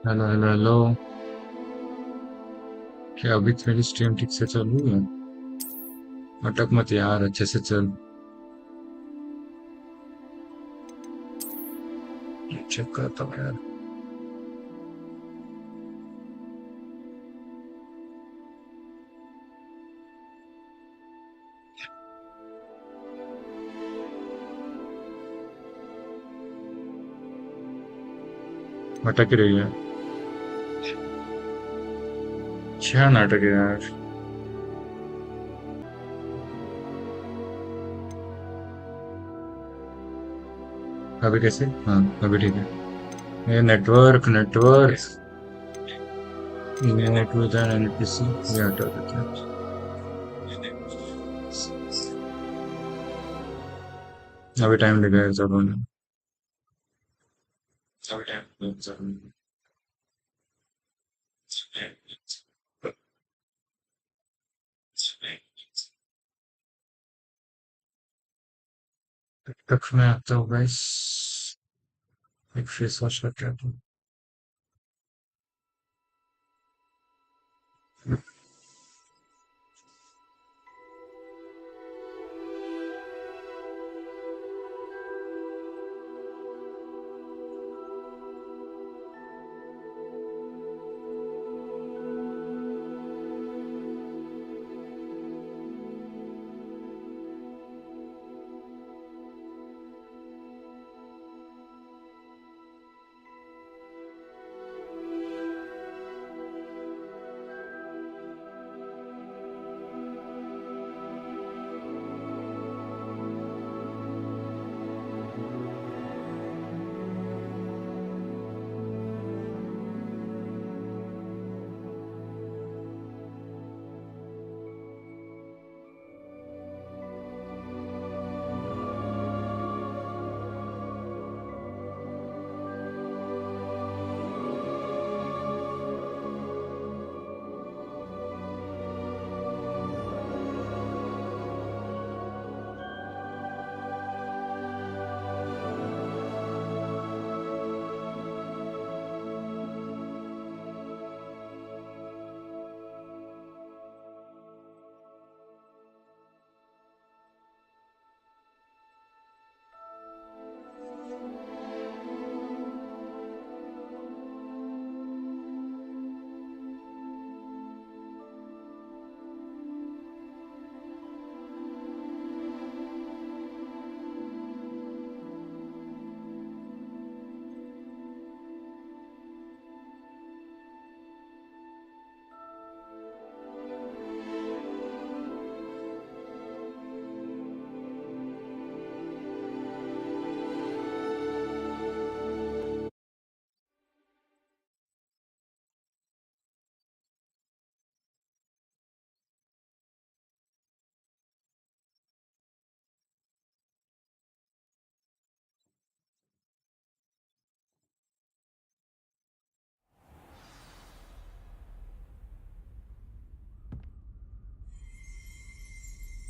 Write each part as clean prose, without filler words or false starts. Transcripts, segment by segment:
Hello hello hello. क्या अभी मेरी स्ट्रीम ठीक से चालू है? अटक मत यार, अच्छे से चल। चेक करता हूँ यार। अटक ही रही है। क्या नाटक है यार। अभी कैसे? हाँ, अभी ठीक है। ये नेटवर्क नेटवर्क नेटवर्क एनपीसी ये हटा देते हैं। अभी टाइम लगेगा जरूर। अभी टाइम लगेगा जरूर। तब तक मैं आता हूँ गाइस। एक फेस वॉश करके आता हूँ।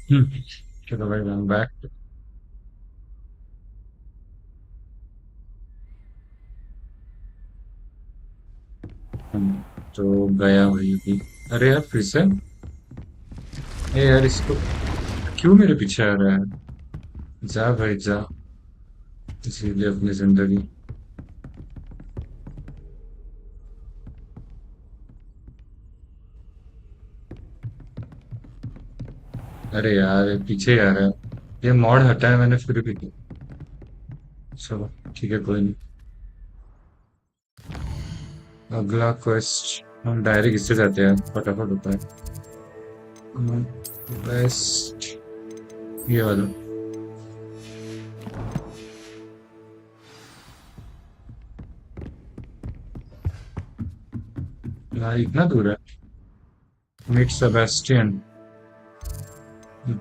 चलो भाई, I'm back। तो गया भाई अभी। अरे यार फिर से। ए यार, इसको क्यों मेरे पीछे आ रहा है? जा भाई जा। इसीलिए अपनी जिंदगी। अरे यार, ये पीछे ही आ रहा है। ये मॉड हटाया मैंने फिर भी। चलो ठीक है, कोई नहीं। अगला क्वेस्ट हम डायरेक्ट इससे जाते हैं, फटाफट होता है। बेस्ट ये वाला। यार इतना दूर है। मिट सेबेस्टियन।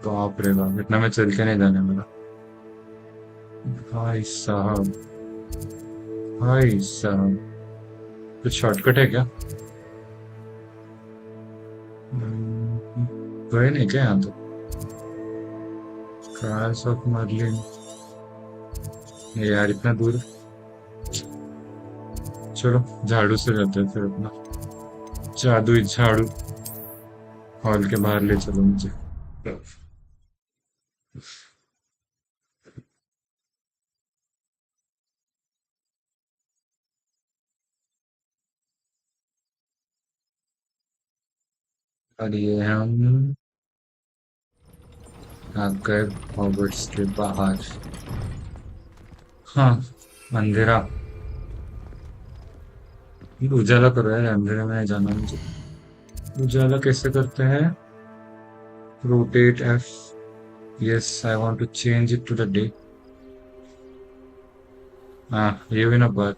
बाप रे बाप, इतना मैं चल के नहीं जाने वाला। भाई साहब। भाई साहब। कुछ शॉर्टकट है क्या? गए नहीं क्या यहाँ तो? Trials of Merlin. ये यार इतना दूर। चलो झाड़ू से जाते हैं फिर अपना जादुई झाड़ू हॉल के बाहर ले चलो मुझे। और ये हम आ गए हॉगवर्ट्स के बाहर। हाँ, अंधेरा। उजाला करो यार, अंधेरे में नहीं जाना मुझे। उजाला कैसे करते हैं? Rotate F. Yes, I want to change it to the day. हाँ, ये भी ना बात।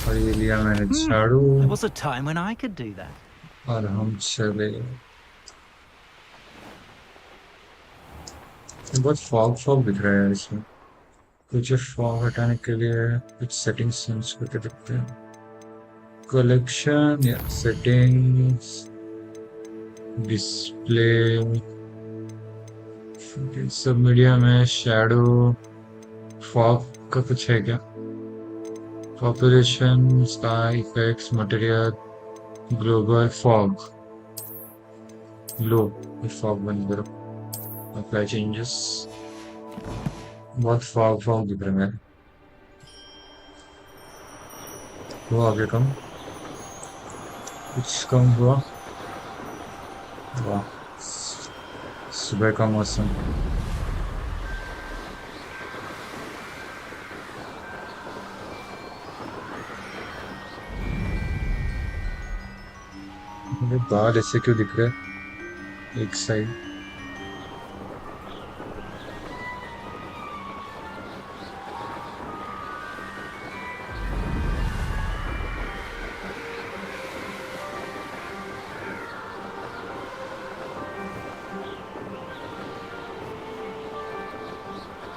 और ये लिया मैंने झाड़ू। There was a time when I could do that. और हम चले। बहुत फॉग फॉग दिख रहा है यार इसमें। कुछ फॉग हटाने के लिए कुछ सेटिंग्स चेंज करके देखते हैं। कलेक्शन या सेटिंग्स, डिस्प्ले, सब मीडिया में शैडो, फॉग का कुछ है क्या? Population, sky effects, material, global fog. लो, ये फॉग बंद करो। Apply changes. बहुत फॉग फॉग दिख रहा है। वो आगे कम, कुछ कम हुआ। वाह, सुबह का मौसम। मेरे बाल ऐसे क्यों दिख रहे हैं एक साइड?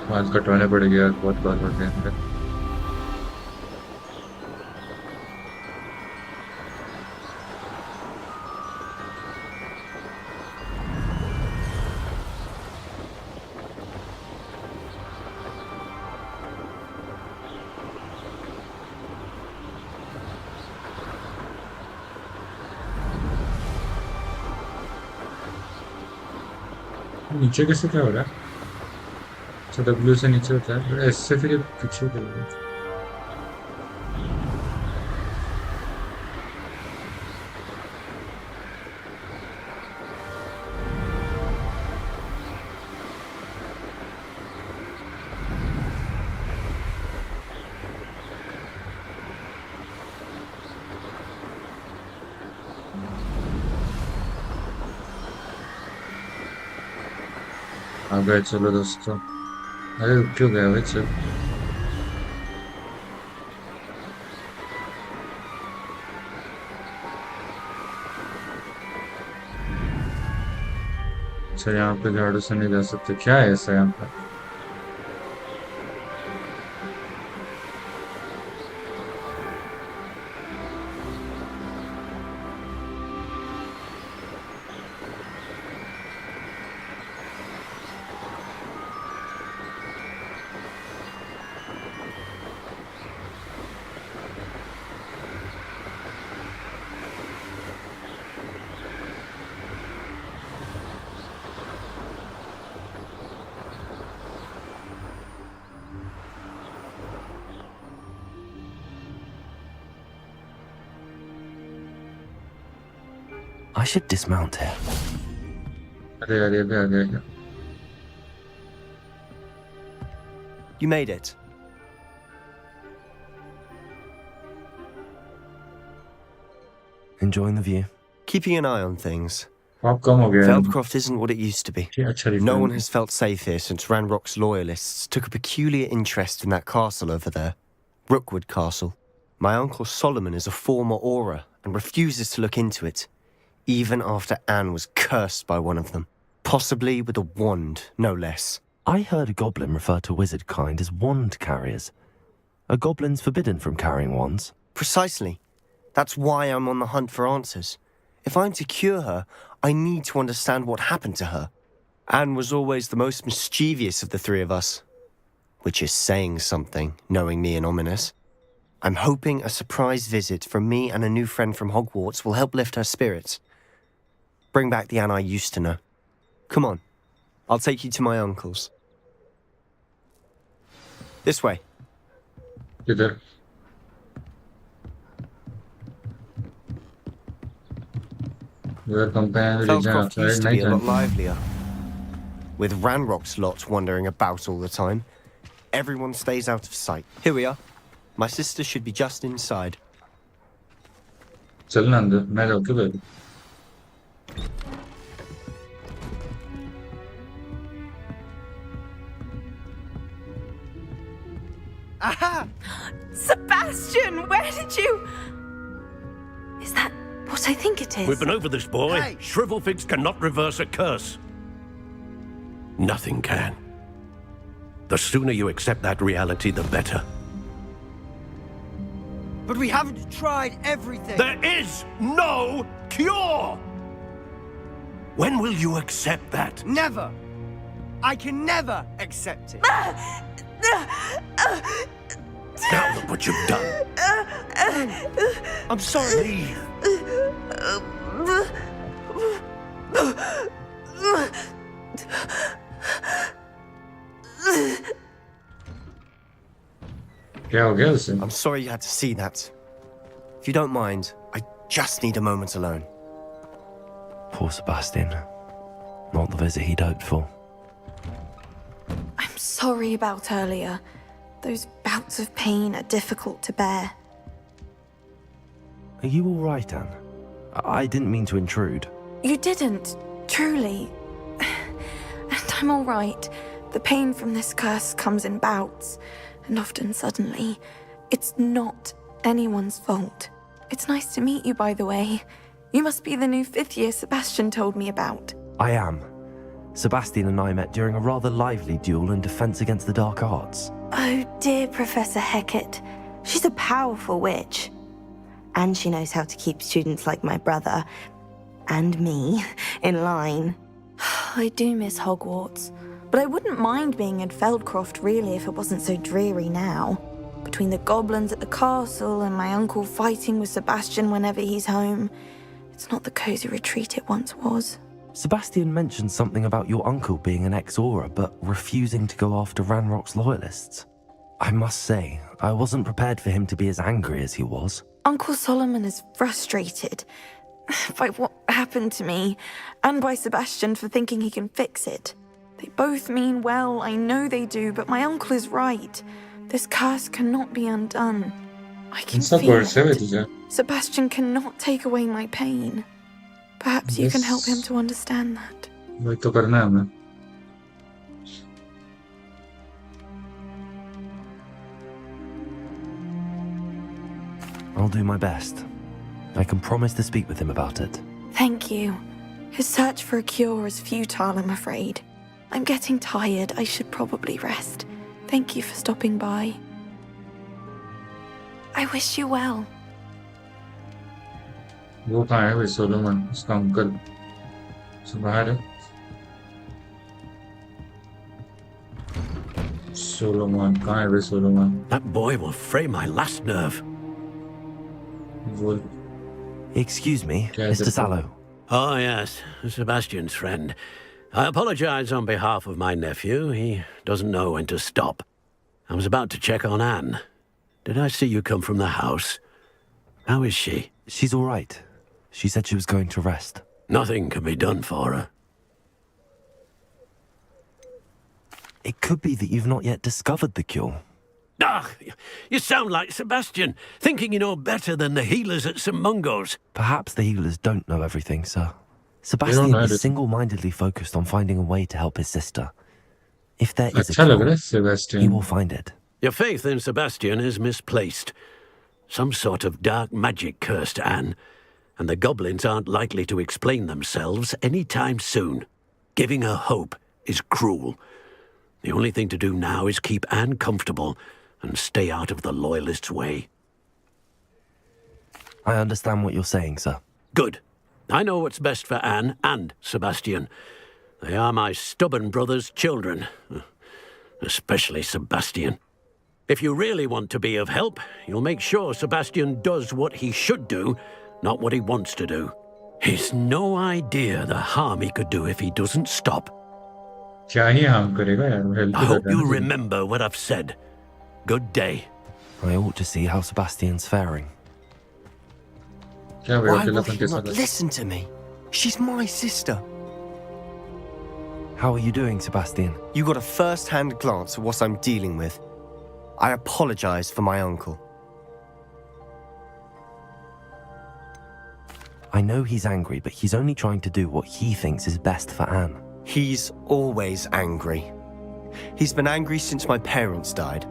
बाल कटवाने पड़ेंगे यार, बहुत बाल बढ़ गए हैं। नीचे कैसे क्या हो रहा है? अच्छा, डब्ल्यू से नीचे होता है, एस से फिर ये पीछे करेगा। आ गए, चलो दोस्तों। अरे रुक क्यों गया भाई, चल। अच्छा, यहाँ पे झाड़ू से नहीं जा सकते, क्या है ऐसा यहाँ पे? I should dismount here. अरे यार, ये भी आ गया क्या? You made it. Enjoying the view? Keeping an eye on things. आप कम हो गया है। Feldcroft isn't what it used to be. ये अच्छा दिख No रहा one है। has felt safe here since Ranrock's loyalists took a peculiar interest in that castle over there. Rookwood Castle. My uncle Solomon is a former Auror and refuses to look into it, even after Anne was cursed by one of them. Possibly with a wand, no less. I heard a goblin refer to wizard kind as wand carriers. Are goblins forbidden from carrying wands? Precisely. That's why I'm on the hunt for answers. If I'm to cure her, I need to understand what happened to her. Anne was always the most mischievous of the three of us. which is saying something, knowing me and ominous. I'm hoping a surprise visit from me and a new friend from Hogwarts will help lift her spirits. Bring back the Anne I used to know. Come on, I'll take you to my uncle's. This way. किधर? Your companion region Fellscroft outside used to be night a lot time. livelier. With Ranrock's lot wandering about all the time, everyone stays out of sight. Here we are. My sister should be just inside. चलना अंदर मैं जाऊँ किधर? Aha! Sebastian, where did you... Is that what I think it is? We've been over this, boy. Hey. Shrivelfigs cannot reverse a curse. Nothing can. The sooner you accept that reality, the better. But we haven't tried everything. There is no cure! When will you accept that? Never. I can never accept it. Now look what you've done. I'm sorry. Leave. क्या हो गया उसे? I'm sorry you had to see that. If you don't mind, I just need a moment alone. Poor Sebastian. Not the visit he'd hoped for. I'm sorry about earlier. Those bouts of pain are difficult to bear. Are you all right, Anne? I didn't mean to intrude. You didn't, truly. And I'm all right. The pain from this curse comes in bouts, and often suddenly. It's not anyone's fault. It's nice to meet you, by the way. You must be the new fifth year Sebastian told me about. I am. Sebastian and I met during a rather lively duel in defense against the dark arts. Oh, dear Professor Hecat. She's a powerful witch. And she knows how to keep students like my brother, and me, in line. I do miss Hogwarts, but I wouldn't mind being in Feldcroft, really, if it wasn't so dreary now. Between the goblins at the castle and my uncle fighting with Sebastian whenever he's home, it's not the cozy retreat it once was. Sebastian mentioned something about your uncle being an ex-Auror, but refusing to go after Ranrock's loyalists. I must say, I wasn't prepared for him to be as angry as he was. Uncle Solomon is frustrated by what happened to me, and by Sebastian for thinking he can fix it. They both mean well, I know they do, but my uncle is right. This curse cannot be undone. I can सब feel word से it. तुझे? Sebastian cannot take away my pain. Perhaps you can help him Yes. to understand that. वही तो करना है हमें. I'll do my best. I can promise to speak with him about it. Thank you. His search for a cure is futile, I'm afraid. I'm getting tired. I should probably rest. Thank you for stopping by. I wish you well. वो कहाँ है भाई Solomon? उसका uncle. सब बाहर है. Solomon कहाँ है भाई Solomon? That boy will fray my last nerve. वो Excuse me, Yeah, Mr. the- Sallow. Oh, yes, Sebastian's friend. I apologize on behalf of my nephew. He doesn't know when to stop. I was about to check on Anne. Did I see you come from the house? How is she? She's all right. She said she was going to rest. Nothing can be done for her. It could be that you've not yet discovered the cure. Ah, you sound like Sebastian, thinking you know better than the healers at St. Mungo's. Perhaps the healers don't know everything, sir. Sebastian know is that. single-mindedly focused on finding a way to help his sister. If there is a अच्छा लग रहा है cure, he Sebastian. will find it. Your faith in Sebastian is misplaced. Some sort of dark magic cursed Anne, and the goblins aren't likely to explain themselves any time soon. Giving her hope is cruel. The only thing to do now is keep Anne comfortable and stay out of the Loyalists' way. I understand what you're saying, sir. Good. I know what's best for Anne and Sebastian. They are my stubborn brother's children. especially Sebastian. If you really want to be of help, you'll make sure Sebastian does what he should do, not what he wants to do. He's no idea the harm he could do if he doesn't stop. क्या ही harm करेगा यार, वो help I तो कर hope रहा है you ना सिर्फ। remember what I've said. Good day. I ought to see how Sebastian's faring. क्या भाई Why will अकेलापन he के not साथ? listen to me? She's my sister. How are you doing, Sebastian? You got a first-hand glance at what I'm dealing with. I apologize for my uncle. I know he's angry, but he's only trying to do what he thinks is best for Anne. He's always angry. He's been angry since my parents died.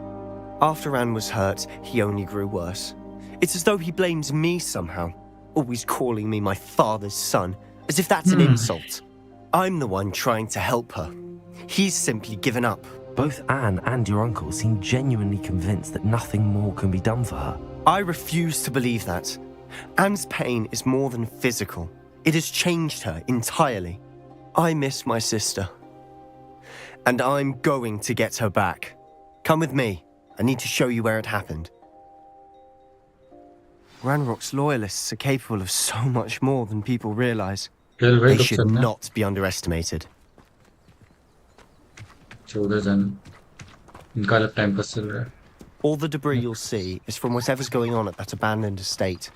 After Anne was hurt, he only grew worse. It's as though he blames me somehow, always calling me my father's son, as if that's an insult. I'm the one trying to help her. He's simply given up. Both Anne and your uncle seem genuinely convinced that nothing more can be done for her. I refuse to believe that. Anne's pain is more than physical. It has changed her entirely. I miss my sister. And I'm going to get her back. Come with me. I need to show you where it happened. Ranrock's loyalists are capable of so much more than people realize. खेल भाई They कब should चलना? not be underestimated. 14 जन। इनका अलग time pass चल रहा है। All the debris you'll see is from whatever's going on at that abandoned estate.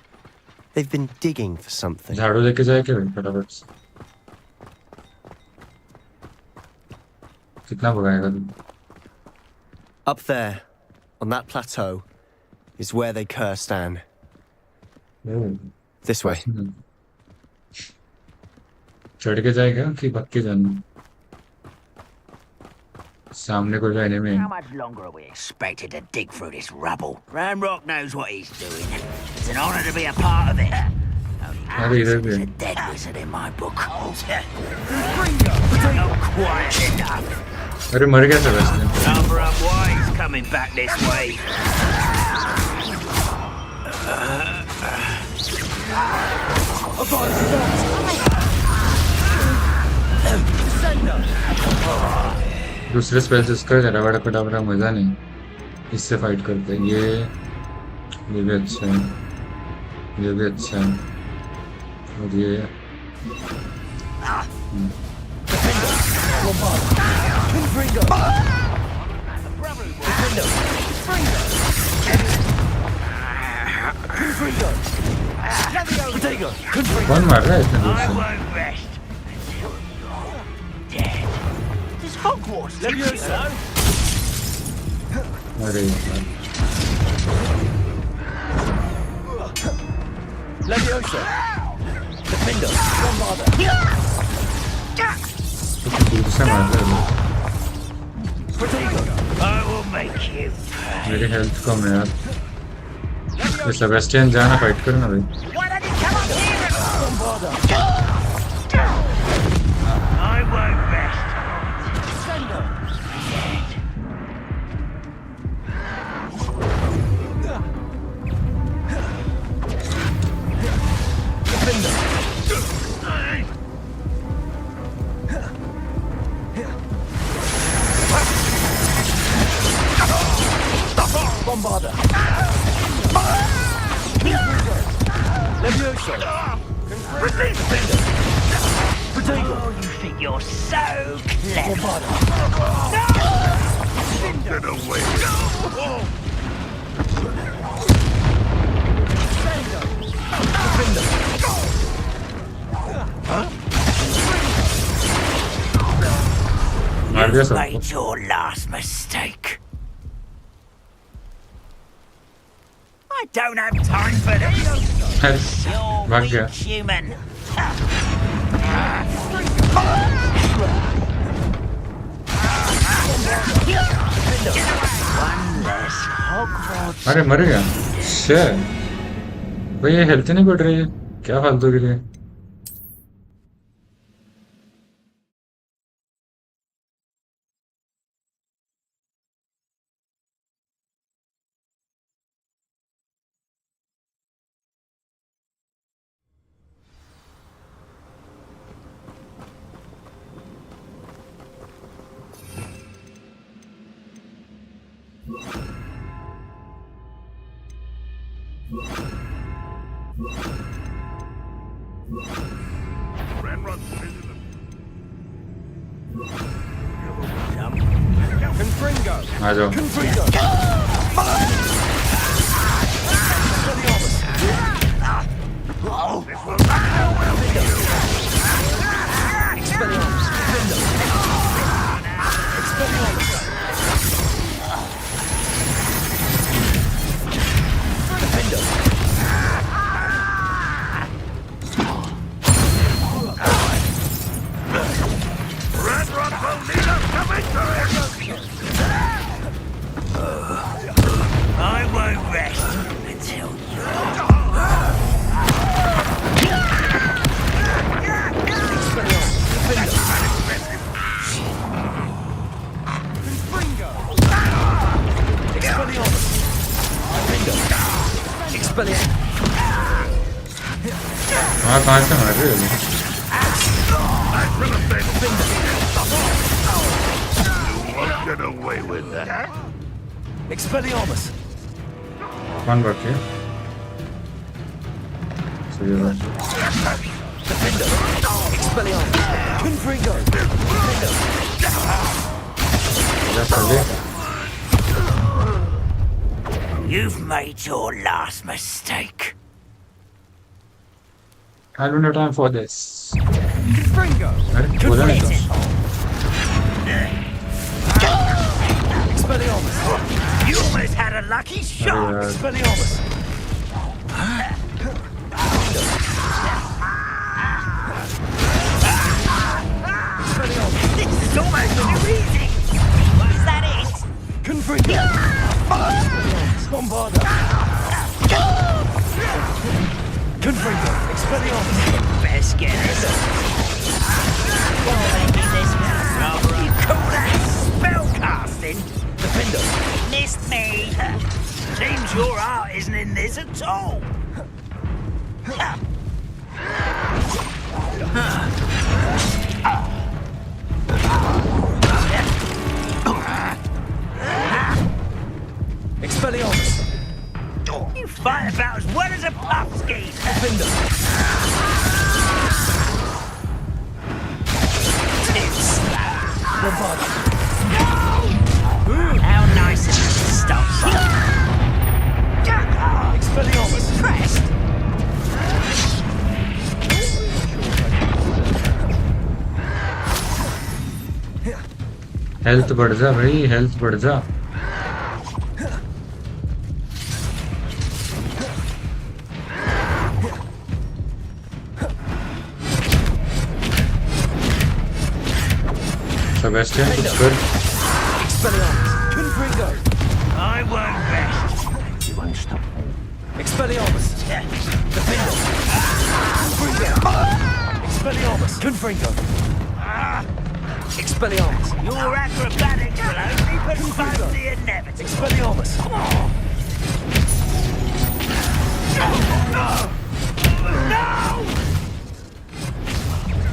They've been digging for something. झाड़ू लेके जाए क्या भाई फटाफट से? कितना भगाएगा तू? Up there, on that plateau, is where they cursed Anne. Oh, This way. चढ़ के जाएगा कि भाग के जाना? सामने को जो enemy How much longer are we expected to dig through this rubble? Ranrock knows what he's doing. It's an honor to be a part of it. अरे इधर भी It's है। a dead wizard in my book. Not quiet enough. अरे मर गया Sebastian. Number up wise coming back this way. दूसरे spell से इसका जरावड़ा कटावड़ा मजा नहीं, इससे फाइट करते हैं। ये भी अच्छा है, ये भी अच्छा है, और ये कौन मार रहा है इतने दूर I से? won't rest until you're dead. Does Hogwarts Legacy? अरे यार, दूर से मार रहा है। I will make you pay. मेरी हेल्थ कम है यार। ये सेबेस्टियन जाना फाइट करना भाई। Why don't you come up here I won't rest. Oh, you think you're so clever. Get away. मार दिया You've सबको। made your last mistake. I don't have time for this. अरे You're भाग गया। weak human. One less Hogwarts. अरे मर गया। शे भाई ये हेल्थ नहीं बढ़ रही है, क्या फालतू के लिए? आ जाओ। I won't rest until you. हाँ कहाँ से मार रहे हो? Won't get away with that. Expelliarmus! कौन बाकी है? सही है। Expelliarmus! Confringo! क्या साले? You've made your last mistake. I don't have time for this. Confringo! अरे बोला नहीं था। Expelliarmus! You almost had a lucky shot. अरे यार, Expelliarmus! This is almost too easy. Is that it? Confringo! Bombarda! Confringo! Expelliarmus! Best get this. You call that spellcasting? Defender! Missed me. Seems your art isn't in this at all. Expelliarmus! You fight about as well as a puffskein. Defender! Bombarda! How nice of you to stop by. Expelliarmus! Impressed. Health बढ़ जा भाई, health बढ़ जा। Sebastian कुछ कर। Expelliarmus! Confringo! I won't rest. You won't stop. Expelliarmus! Defender! Confringo! Expelliarmus! Confringo! Expelliarmus! Your acrobatics will only postpone the inevitable. Expelliarmus!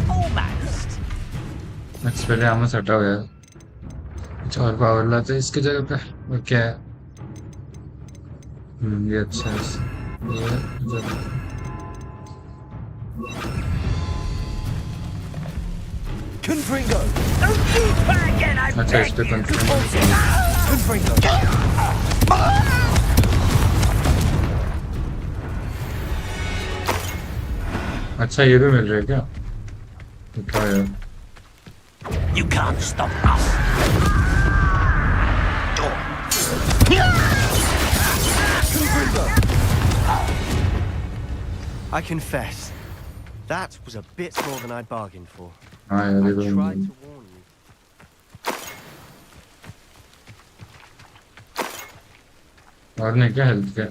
Almost. एक्सपेलियार्मस हटाओ यार, कुछ और पावर लाते हैं इसकी जगह पे। और क्या है? ये अच्छा है। ये Confringo! Don't you try again, I अच्छा, इस beg पे you. कंट्रोल। Confringo! अच्छा ये भी मिल रहा है क्या? उठा यार। You can't stop us. Confringo! I confess, that was a bit more than I'd bargained for. हाँ यार I ये भी tried to warn you. और नहीं क्या हेल्थ क्या?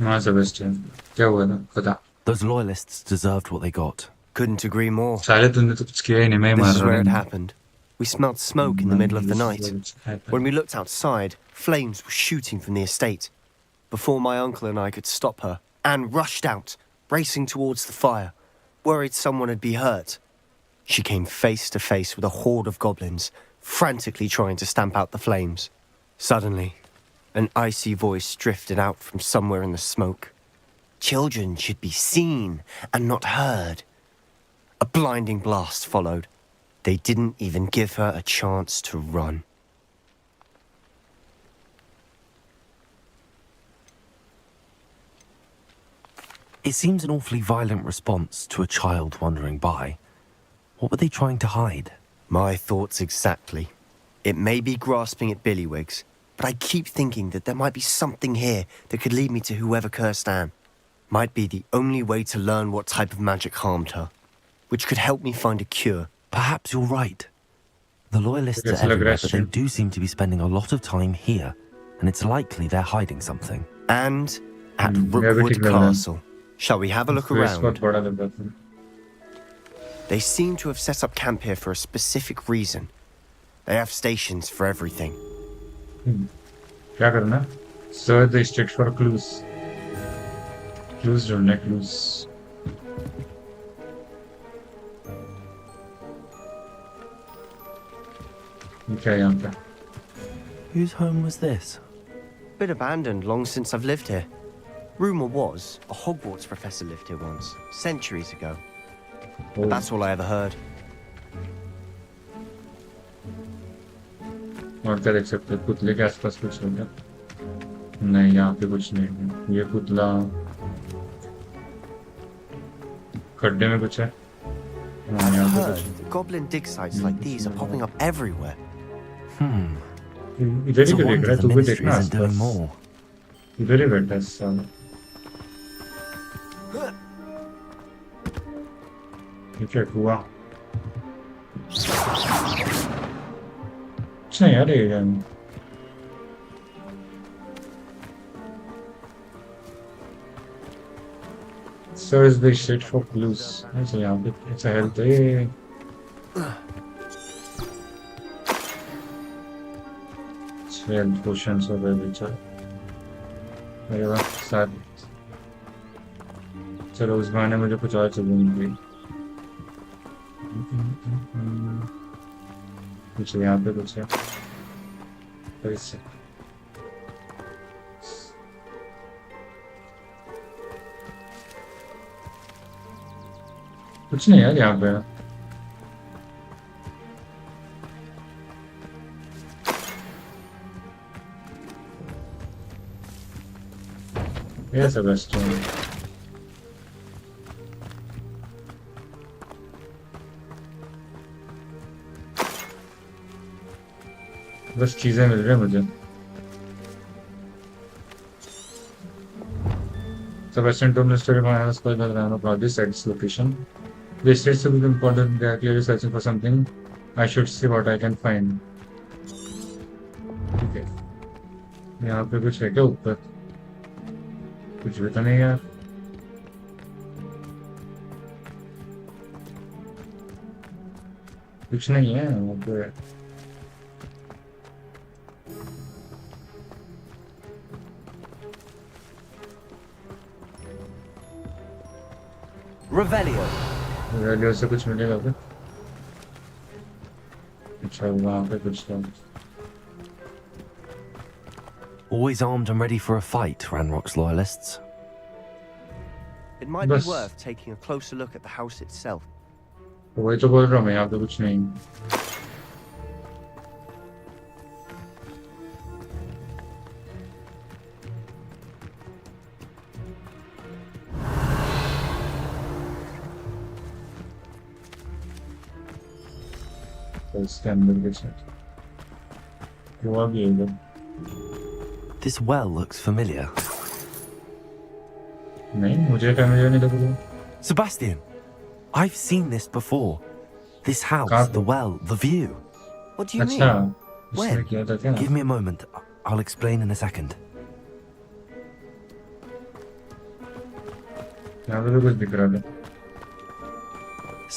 हाँ सेबेस्टियन, क्या हुआ था बता। Those loyalists deserved what they got. Couldn't agree more. साले तुमने तो कुछ किया ही नहीं, मैं ही मार This is रहा where it था। happened. We smelled smoke in the middle of the night. When we looked outside, flames were shooting from the estate. Before my uncle and I could stop her, Anne rushed out, racing towards the fire, worried someone had been hurt. She came face to face with a horde of goblins, frantically trying to stamp out the flames. Suddenly, an icy voice drifted out from somewhere in the smoke. Children should be seen and not heard. A blinding blast followed. They didn't even give her a chance to run. It seems an awfully violent response to a child wandering by. What were they trying to hide? My thoughts exactly. It may be grasping at Billywigs, but I keep thinking that there might be something here that could lead me to whoever cursed Anne. Might be the only way to learn what type of magic harmed her, which could help me find a cure. Perhaps you're right. The Loyalists It's are everywhere, but they aggression. do seem to be spending a lot of time here, and it's likely they're hiding something. And at Hmm, Rookwood everything level. Castle. Shall we have a look Space बहुत around? बड़ा लग रहा था. They seem to have set up camp here for a specific reason. They have stations for everything. क्या करना? Search the district for clues. Clues ढूंढने clues. ये क्या है यहाँ पे? Whose home was this? Bit abandoned long since I've lived here. Rumour was a Hogwarts professor lived here once, centuries ago. But that's all I ever heard. और क्या देख सकते हैं? पुतले के आसपास कुछ है क्या? नहीं, यहाँ पे कुछ नहीं है. ये पुतला खड्डे में कुछ है. हाँ, I've यहाँ पे heard कुछ that goblin dig sites like these are popping up everywhere. Hmm. है. इधर ही It's a क्यों देख wonder रहा है? the तू भी ministry देखना isn't doing आसपास. more. इधर ही बैठा है साला. ये क्या हुआ? कुछ नहीं यार ये game. Search the shit for clues. अच्छा यहाँ पे अच्छा हेल्थ है. हेल्थ पोशंस हो गए बेचारा. अरे वाह साथ. चलो उस बहाने मुझे कुछ और चलूंगी. कुछ यहाँ पे कुछ है. पैसे. कुछ नहीं यार यहाँ पे. ये सब बेस्ट है. बस चीजें मिल रही हैं मुझे. Sebastian told me story about how I was around about this at this location. They said something important. They are clearly searching for something. I should see what I can find. ठीक है. यहाँ पे कुछ है क्या ऊपर? कुछ भी तो नहीं यार. कुछ नहीं है वहाँ पे. Revelio. रेडियो से कुछ मिलेगा क्या? अच्छा वहाँ पे कुछ था. Always armed and ready for a fight, Ranrock's Loyalists. It might be Bas. worth taking a closer look at the house itself. वही तो बोल रहा हूँ मैं. यहाँ पे कुछ नहीं. तो इसके अंदर कुछ है. हुआ भी है इधर. This well looks familiar. नहीं मुझे फैमिली नहीं लग रहा. Sebastian, I've seen this before. This house, Can't- the well, the view. What do you अच्छा mean? उसने When? किया था क्या? Give me a moment. I'll explain in a second. यहाँ पे भी कुछ दिख रहा था.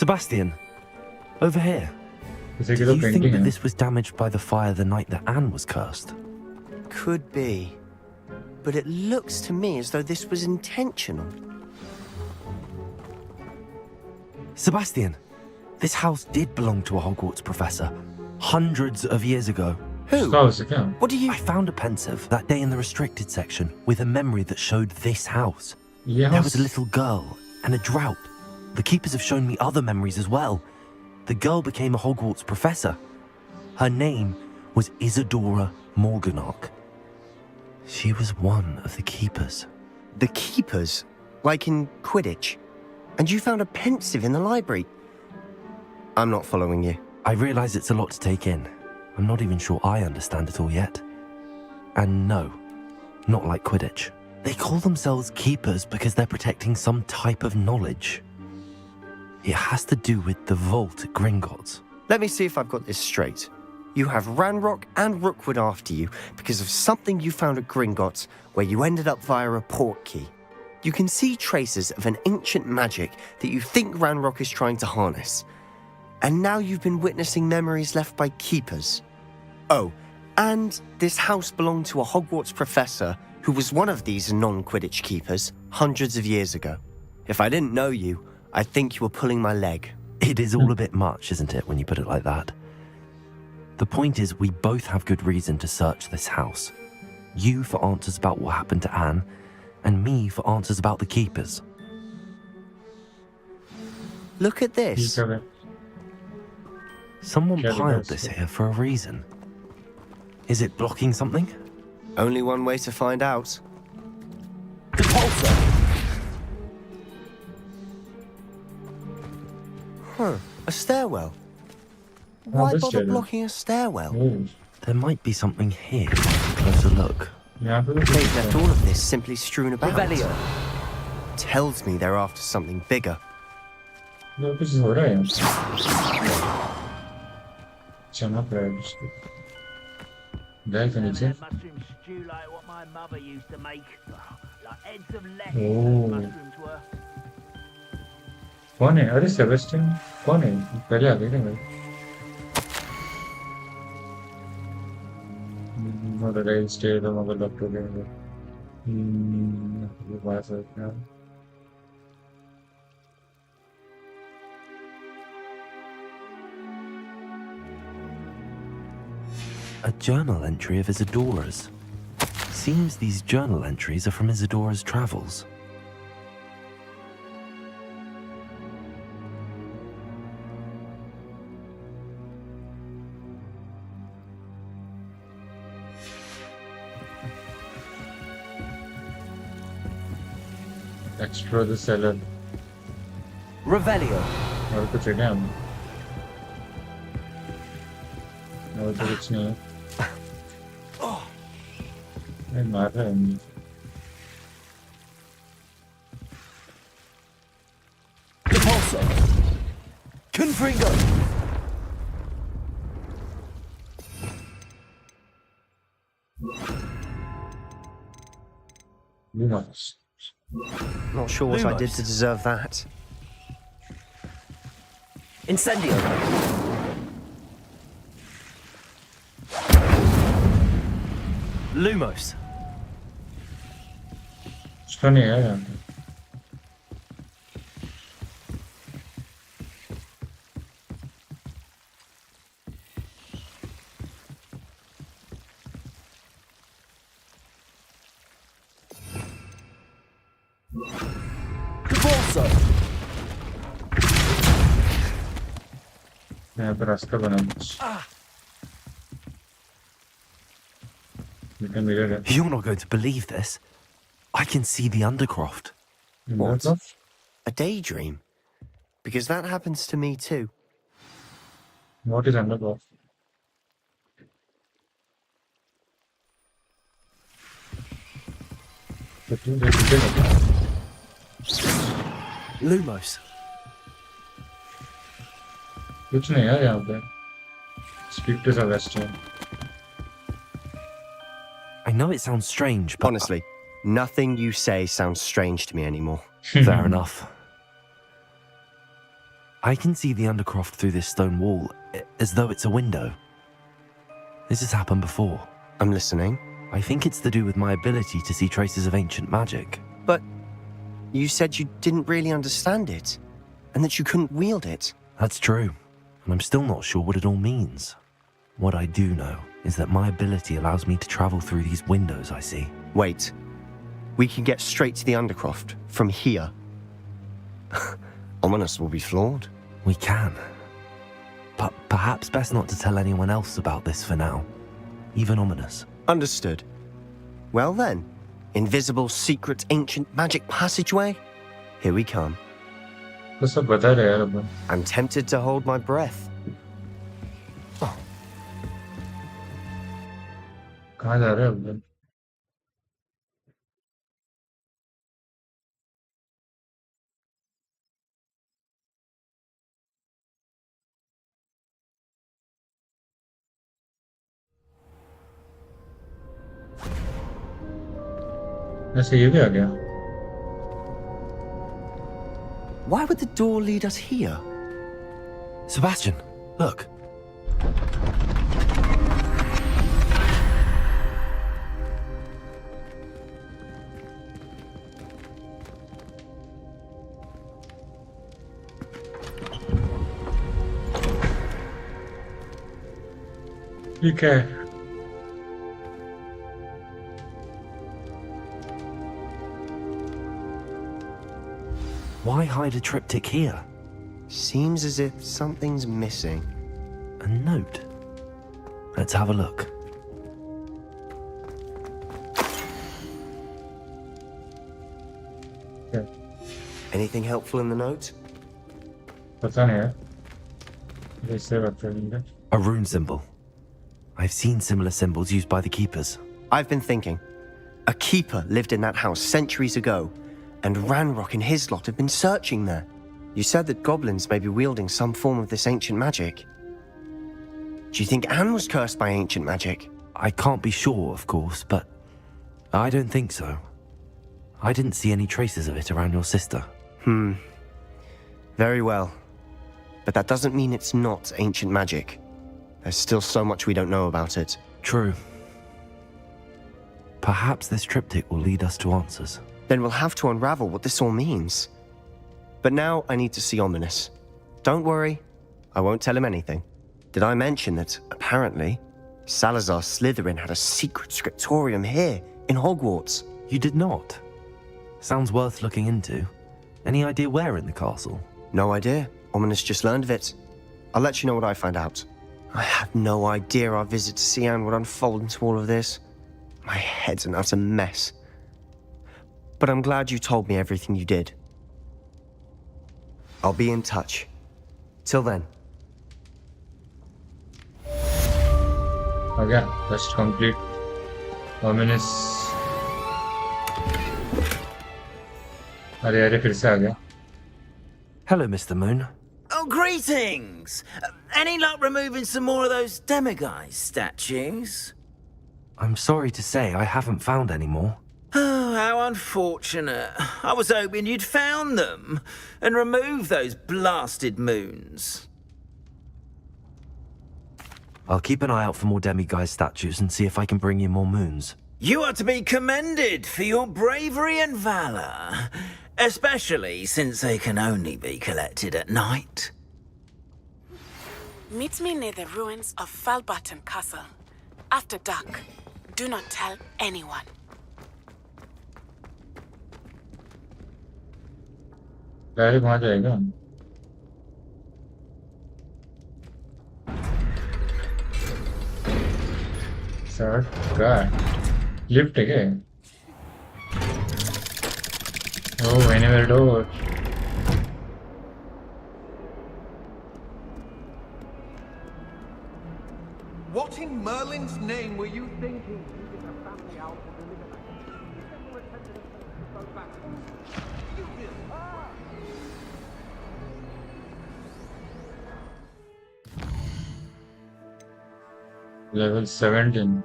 Sebastian, over here. किसी की Do तो you think पेंटिंग that है. this was damaged by the fire the night that Anne was cursed? Could be. But it looks to me as though this was intentional. Sebastian, this house did belong to a Hogwarts professor hundreds of years ago. Who? उसका हो सके क्या? What do you... I found a pensive that day in the restricted section with a memory that showed this house. ये There house was a little girl and a drought. The keepers have shown me other memories as well. The girl became a Hogwarts professor. Her name was Isadora Morganach. She was one of the keepers. The keepers? Like in Quidditch? And you found a pensive in the library? I'm not following you. I realize it's a lot to take in. I'm not even sure I understand it all yet. And no, not like Quidditch. They call themselves keepers because they're protecting some type of knowledge. It has to do with the vault at Gringotts. Let me see if I've got this straight. You have Ranrock and Rookwood after you because of something you found at Gringotts where you ended up via a port key. You can see traces of an ancient magic that you think Ranrock is trying to harness. And now you've been witnessing memories left by keepers. Oh, and this house belonged to a Hogwarts professor who was one of these non-Quidditch keepers hundreds of years ago. If I didn't know you, I'd think you were pulling my leg. It is all a bit much, isn't it, when you put it like that? The point is, we both have good reason to search this house. You for answers about what happened to Anne, and me for answers about the keepers. Look at this. ठीक है. Someone Yeah, piled because- this here for a reason. Is it blocking something? Only one way to find out. Huh, a stairwell. Why this bother stairwell. blocking a stairwell? Oh, There might be something here. Closer look. यहाँ पे भी They've कुछ left है. all of this simply strewn about. Tells me they're after something bigger. ये कुछ हो रहा है यहाँ. चमक रहा है कुछ. देख नीचे. Mushroom stew like what my mother used to make. Like heads of lettuce Oh. mushrooms were. कौन है? अरे सेबेस्टियन कौन है? पहले आ गए थे भाई. Not a rail stay the mobile doctor game. ये बात है क्या? A journal entry of Isadora's. Seems these journal entries are from Isadora's travels. Explore the cellar. Revelio. और कुछ है क्या? और तो कुछ नहीं है. ये मार रहा है मुझे. Confringo! Lumos. Not sure what I did Lumos. to deserve that. Incendio! Lumos! उसका नहीं है यहाँ पे. यहाँ पे रास्ता बना कुछ. You can mirror it. You're not going to believe this. I can see the Undercroft. What? A daydream? Because that happens to me too. What is underground? Lumos. कुछ नहीं है यहाँ पे. Speak to Sebastian. I know it sounds strange, but Honestly, nothing you say sounds strange to me anymore. fair enough. I can see the Undercroft through this stone wall, as though it's a window. This has happened before. I'm listening. I think it's to do with my ability to see traces of ancient magic. But you said you didn't really understand it. and that you couldn't wield it. That's true, and I'm still not sure what it all means. What I do know is that my ability allows me to travel through these windows I see. Wait. We can get straight to the Undercroft from here. Ominous will be flawed. We can. But perhaps best not to tell anyone else about this for now. Even Ominous. Understood. Well then, invisible, secret, ancient magic passageway? Here we come. तो सब बता रहे यार अपन. I'm tempted to hold my breath. कहाँ जा रहे हैं अपन? ऐसे ये भी आ गया. Why would the door lead us here? Sebastian, look. ठीक है. Why hide a triptych here? Seems as if something's missing. A note. Let's have a look. Okay. Anything helpful in the note? पता नहीं यार. ऐसे रखते हैं. A rune symbol. I've seen similar symbols used by the keepers. I've been thinking. A keeper lived in that house centuries ago, and Ranrock and his lot have been searching there. You said that goblins may be wielding some form of this ancient magic. Do you think Anne was cursed by ancient magic? I can't be sure, of course, but I don't think so. I didn't see any traces of it around your sister. Very well. But that doesn't mean it's not ancient magic. There's still so much we don't know about it. True. Perhaps this triptych will lead us to answers. Then we'll have to unravel what this all means. But now I need to see Ominous. Don't worry, I won't tell him anything. Did I mention that, apparently, Salazar Slytherin had a secret scriptorium here, in Hogwarts? You did not? Sounds worth looking into. Any idea where in the castle? No idea. Ominous just learned of it. I'll let you know what I find out. I had no idea our visit to Sian would unfold into all of this. My head's an utter mess. But I'm glad you told me everything you did. I'll be in touch. Till then. आ गया. Quest complete. Ominous. अरे फिर से आ गया. Hello, Mr. Moon. Oh, greetings! Any luck removing some more of those demiguise statues? I'm sorry to say I haven't found any more. Oh, how unfortunate. I was hoping you'd found them and removed those blasted moons. I'll keep an eye out for more demiguise statues and see if I can bring you more moons. You are to be commended for your bravery and valour, especially since they can only be collected at night. Meet me near the ruins of Falbutton Castle. After dark. Do not tell anyone. Direct वहां जाएगा. Sir का lift है क्या? Oh, anywhere door. What in Merlin's name were you thinking? Keeping a family out of the living Level 17.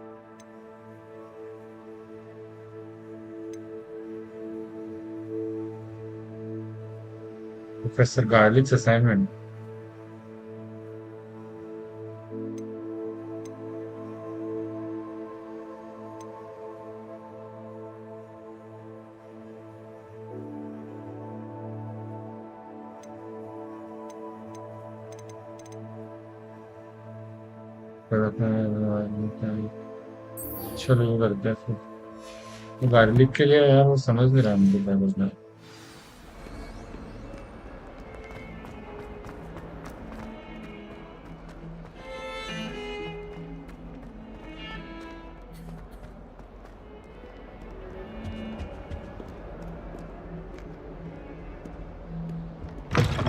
Professor Garlick's assignment. पर अपना चलो वो करते हैं फिर। वो गार्लिक के लिए यार वो समझ नहीं रहा मुझे क्या करना है।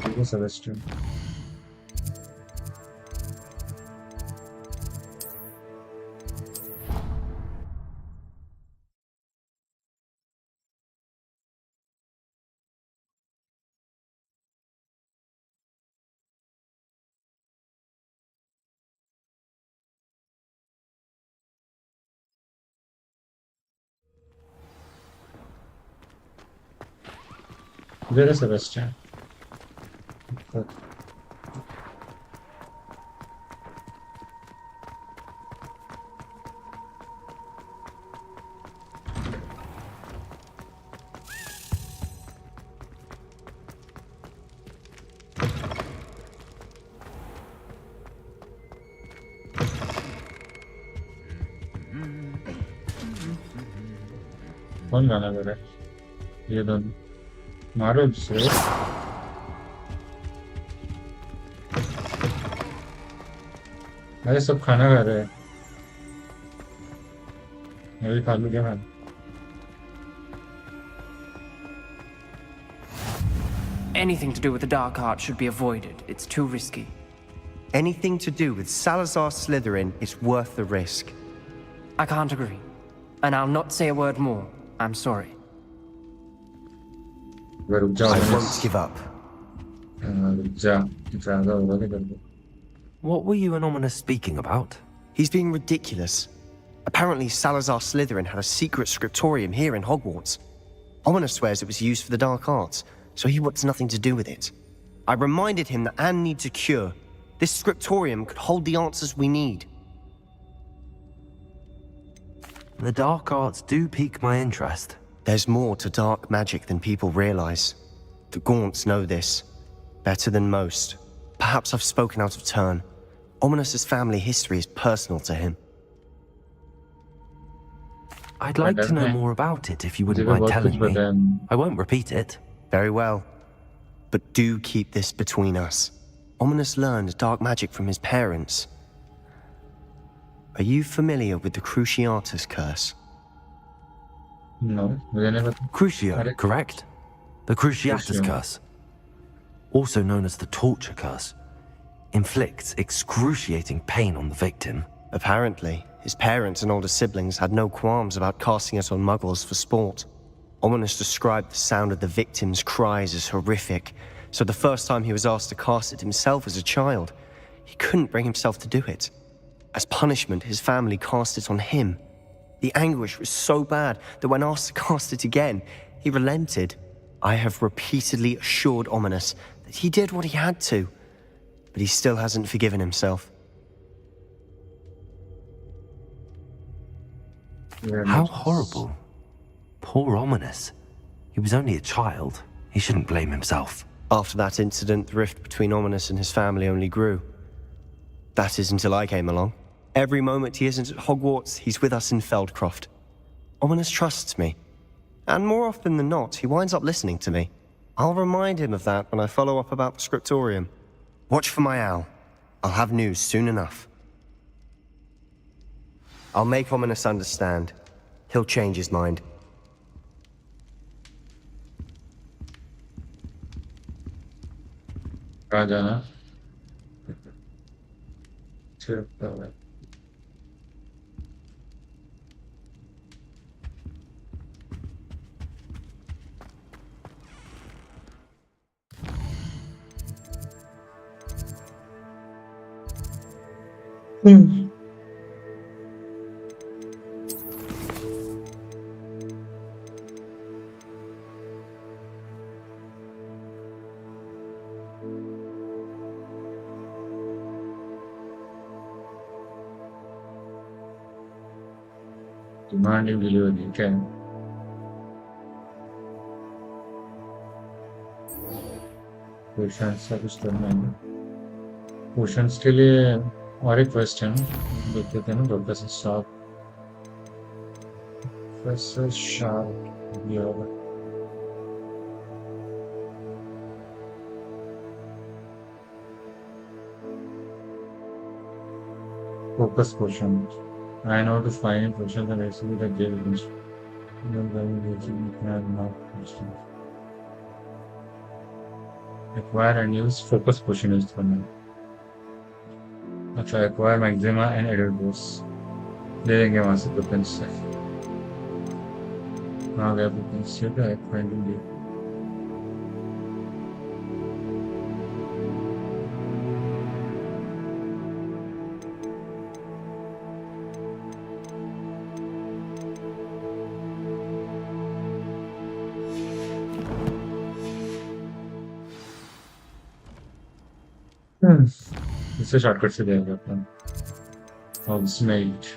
देखो सेबेस्टियन इधर है सेबेस्टियन। कौन गाना गा रहा है ये दोनों मारो जिसे अरे सब खाना खा रहे हैं मैं भी खा लूँ क्या मैं Anything to do with the dark art should be avoided. It's too risky. Anything to do with Salazar Slytherin is worth the risk. I can't agree. And I'll not say a word more. I'm sorry. रुक जाओ I मैंने won't give up. रुक जा ज़्यादा होगा क्या कर दो What were you and Ominous speaking about? He's being ridiculous. Apparently, Salazar Slytherin had a secret scriptorium here in Hogwarts. Ominous swears it was used for the dark arts, so he wants nothing to do with it. I reminded him that Anne needs a cure. This scriptorium could hold the answers we need. The dark arts do pique my interest. There's more to dark magic than people realize. The Gaunts know this better than most. Perhaps I've spoken out of turn. Ominous's family history is personal to him. I'd like to know more about it if you wouldn't mind telling me. I won't repeat it. Very well. But do keep this between us. Ominous learned dark magic from his parents. Are you familiar with the Cruciatus curse? No, मुझे नहीं पता Crucio, correct? The Cruciatus Crucio. curse, also known as the torture curse, inflicts excruciating pain on the victim. Apparently, his parents and older siblings had no qualms about casting it on muggles for sport. Ominous described the sound of the victim's cries as horrific, so the first time he was asked to cast it himself as a child, he couldn't bring himself to do it. As punishment, his family cast it on him. The anguish was so bad that when asked to cast it again, he relented. I have repeatedly assured Ominous that he did what he had to, but he still hasn't forgiven himself. How horrible. Poor Ominous. He was only a child. He shouldn't blame himself. After that incident, the rift between Ominous and his family only grew. That is until I came along. Every moment he isn't at Hogwarts, he's with us in Feldcroft. Ominous trusts me. And more often than not, he winds up listening to me. I'll remind him of that when I follow up about the scriptorium. Watch for my owl. I'll have news soon enough. I'll make Ominous understand. He'll change his mind. कहाँ जाना सिर्फ demanding delivery क्या है questions का कुछ करना है questions के लिए और एक क्वेश्चन देखते थे ना प्रोफेसर शार्प ये होगा focus question. I know to find questions and actually the jail acquire and use focus question use करना है. अच्छा acquire maxima and edit those ले लेंगे वहाँ से weapons से. कहाँ गया weapons से तो finding इससे शॉर्टकट से देगा अपन Hogsmeade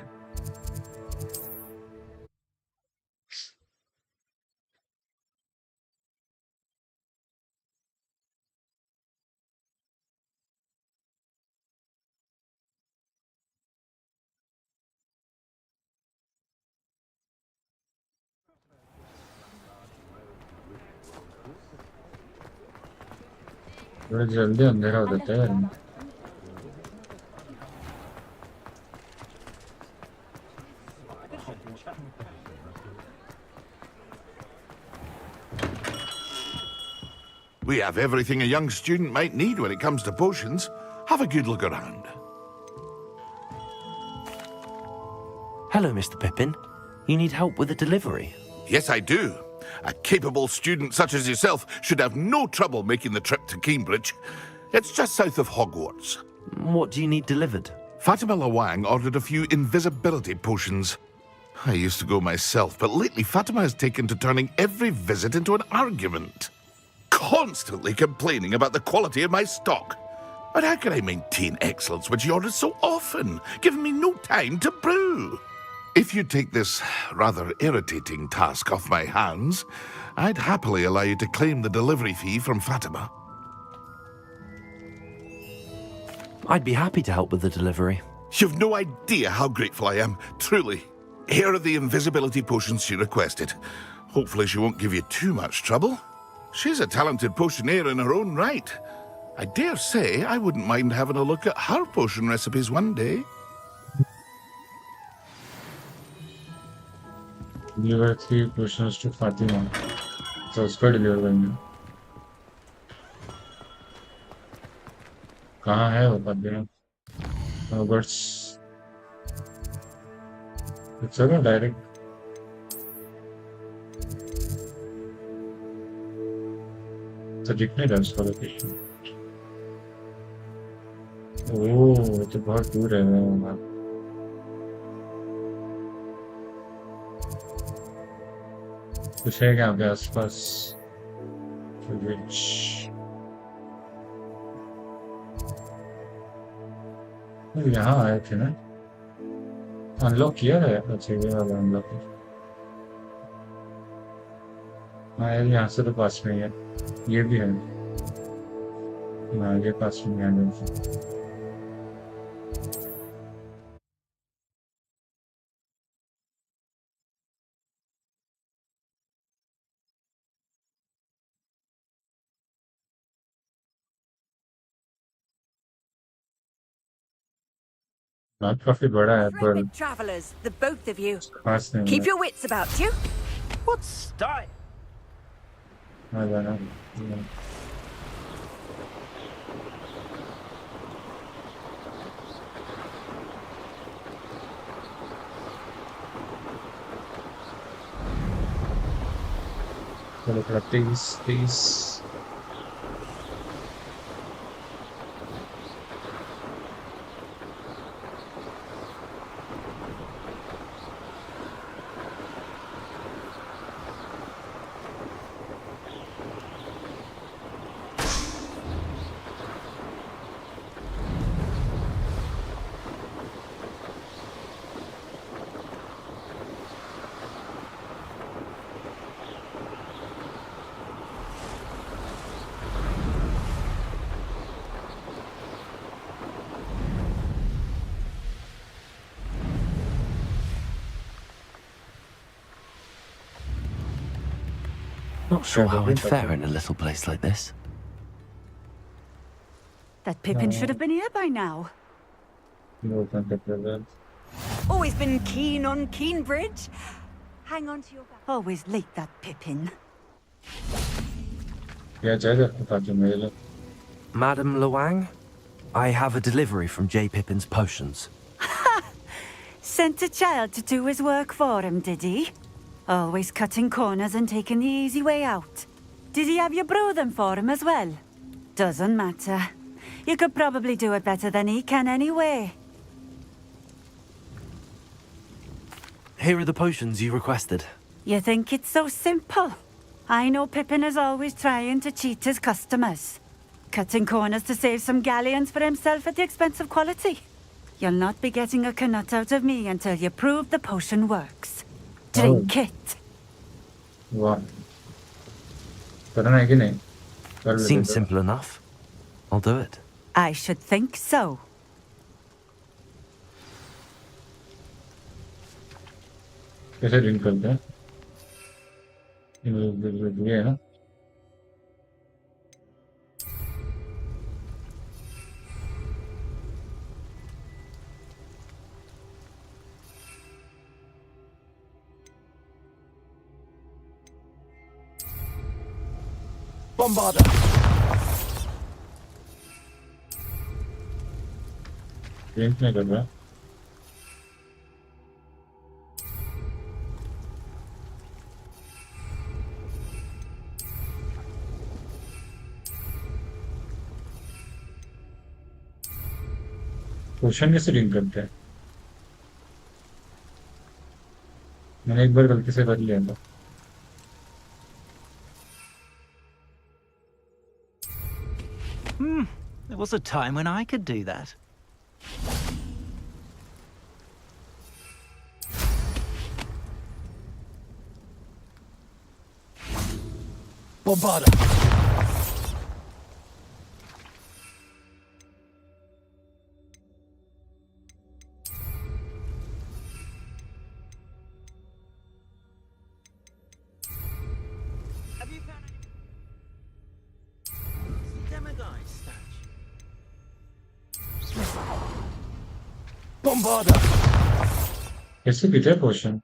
थोड़ा जल्दी अंधेरा हो जाता है यार. We have everything a young student might need when it comes to potions. Have a good look around. Hello, Mr. Pippin. You need help with a delivery? Yes, I do. A capable student such as yourself should have no trouble making the trip to Cambridge. It's just south of Hogwarts. What do you need delivered? Fatima Lawang ordered a few invisibility potions. I used to go myself, but lately Fatima has taken to turning every visit into an argument. Constantly complaining about the quality of my stock. But how can I maintain excellence when she orders so often, giving me no time to brew? If you take this rather irritating task off my hands, I'd happily allow you to claim the delivery fee from Fatima. I'd be happy to help with the delivery. You've no idea how grateful I am, truly. Here are the invisibility potions she requested. Hopefully she won't give you too much trouble. She's a talented potioneer in her own right. I dare say I wouldn't mind having a look at her potion recipes one day. Deliver 3 potions to Fatima. So उसको deliver करेंगे. कहाँ है वो Fatima? Hogwarts. It's okay, direct. तो दिख नहीं रहा उसका लोकेशन. ओह, ये तो बहुत दूर है वहाँ. कुछ है क्या आपके आसपास? Which यहाँ आए थे ना? अनलॉक किया है? अच्छा ये वाला अनलॉक. हाँ यार यहाँ से तो पास में ही है. ये भी है. हाँ ये पास में है. Not काफी बड़ा है पर Travelers, the both of you. खास नहीं Keep है. your wits about you. What style? हाँ जाना. चलो थोड़ा तेज. Not sure how I'd fare Okay. in a little place like this. That Pippin should have been here by now. You open the present. Always been keen on Keenbridge. Hang on to your back. Always late, that Pippin. क्या चाहिए ताकि मेरे लिए Madam Luang, I have a delivery from J. Pippin's potions. Sent a child to do his work for him, did he? Always cutting corners and taking the easy way out. Did he have you brew them for him as well? Doesn't matter. You could probably do it better than he can anyway. Here are the potions you requested. You think it's so simple? I know Pippin is always trying to cheat his customers. Cutting corners to save some galleons for himself at the expense of quality. You'll not be getting a canut out of me until you prove the potion works. Drink it. वाह करना है कि नहीं कर लेते Seems हैं। simple enough. I'll do it. I should think so. कैसे drink करते हैं ये है ना Bombarder! ड्रिंक नहीं कर रहा पोशन कैसे ड्रिंक करते हैं मैंने एक बार गलती से कर लिया था There was a time when I could do that. Bombarder! Have you found any Demogorgon statue? Bombarder! कैसे पीते हैं पोशन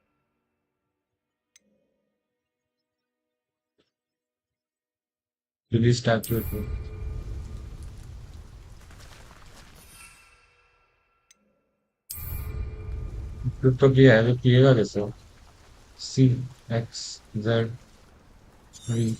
रिलीज स्टैचू तो किया है तो पिएगा कैसे सी एक्स जेड वी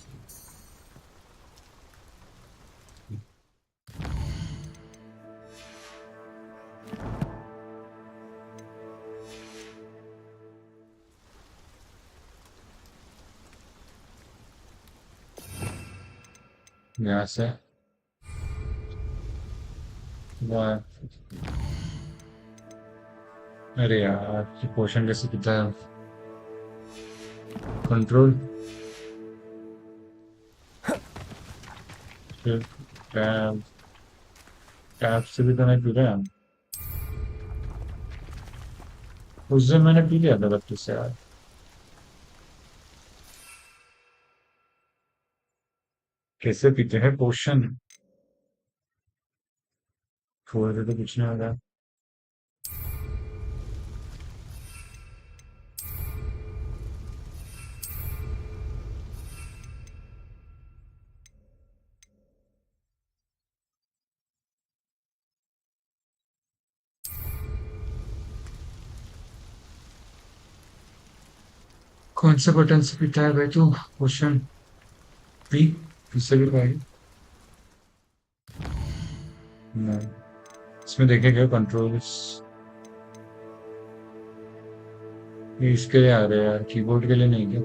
यहाँ से वाह अरे यार ये पोशन कैसे पीता है कंट्रोल फिर टैब टैब से भी तो नहीं पी रहा है उस दिन मैंने पी लिया था गलती से यार कैसे पीते हैं पोशन छोड़ दे तो कुछ नहीं होगा कौन से बटन से पीता है भाई तू पोशन पी इससे भी पाएगी नहीं इसमें देखेगा कंट्रोल्स ये इसके लिए आ रहे हैं यार कीबोर्ड के लिए नहीं क्या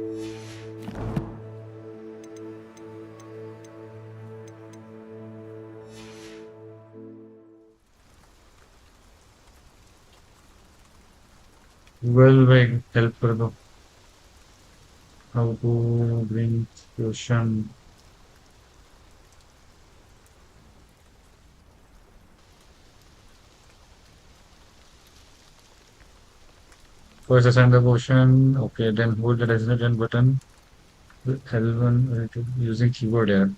वेल भाई हेल्प कर दो how to drink potion First assign the potion. Okay, then hold the resident button L1 using keyboard यार.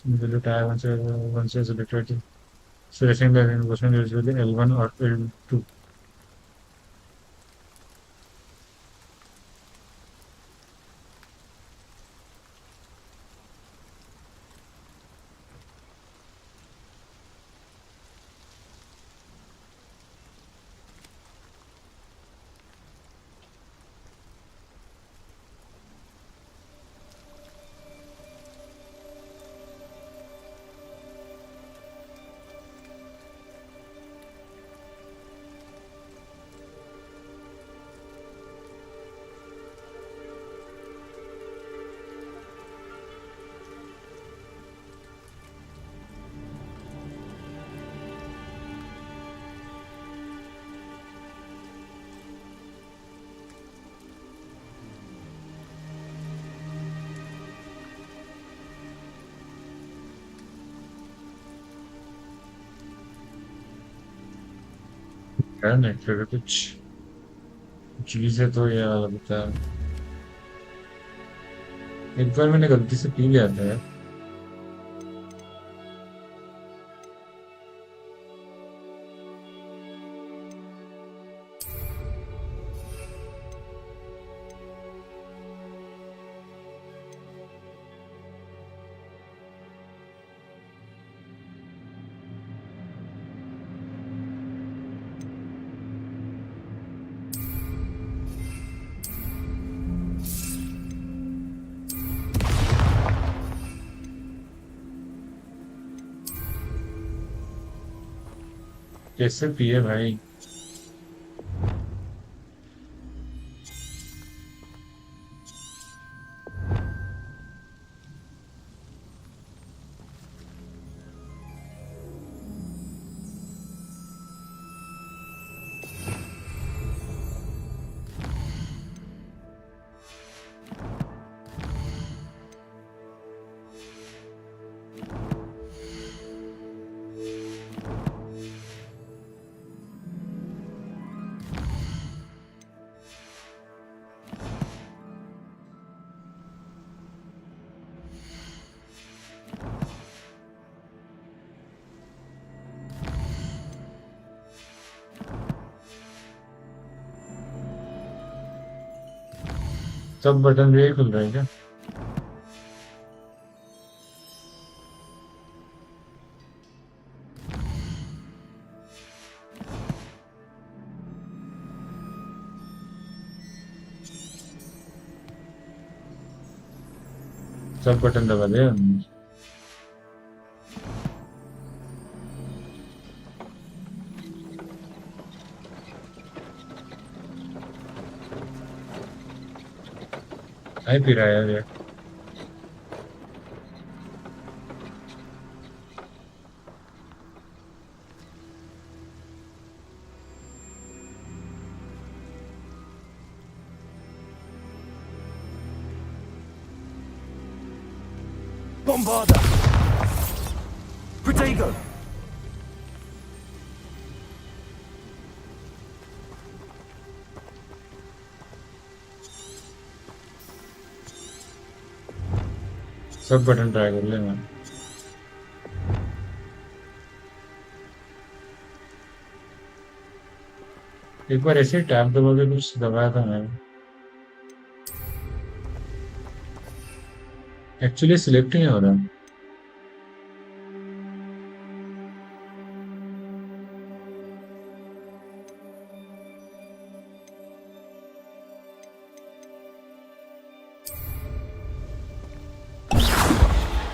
Will tag once selected. Selecting the investment usually L1 or L2. यार network पे कुछ चीज है तो ये वाला बता. एक बार मैंने गलती से पी लिया था यार. कैसे पिए भाई. सब बटन भी खुल रहा है क्या. सब बटन दबा दे. आई पी रहा है यार ये. Bombarda! Protego! सब बटन ट्राई कर ले मैं. एक बार ऐसे टैब दबा के कुछ दबाया था मैं. एक्चुअली सिलेक्ट नहीं हो रहा.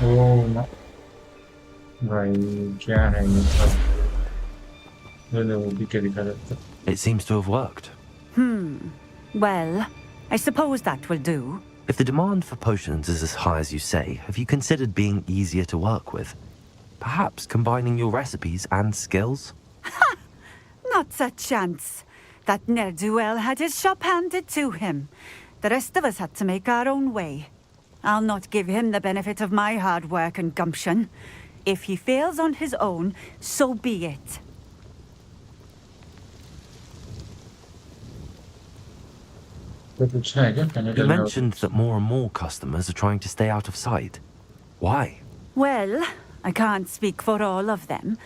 ओ भाई क्या है ये सब. मैंने वो भी क्या दिखा रहा था. It seems to have worked. Well, I suppose that will do. If the demand for potions is as high as you say, have you considered being easier to work with? Perhaps combining your recipes and skills? Not a chance. That ne'er-do-well had his shop handed to him. The rest of us had to make our own way. I'll not give him the benefit of my hard work and gumption. If he fails on his own, so be it. तो पूछना है क्या? Can you You tell me mentioned that more and more customers are trying to stay out of sight. Why? Well, I can't speak for all of them,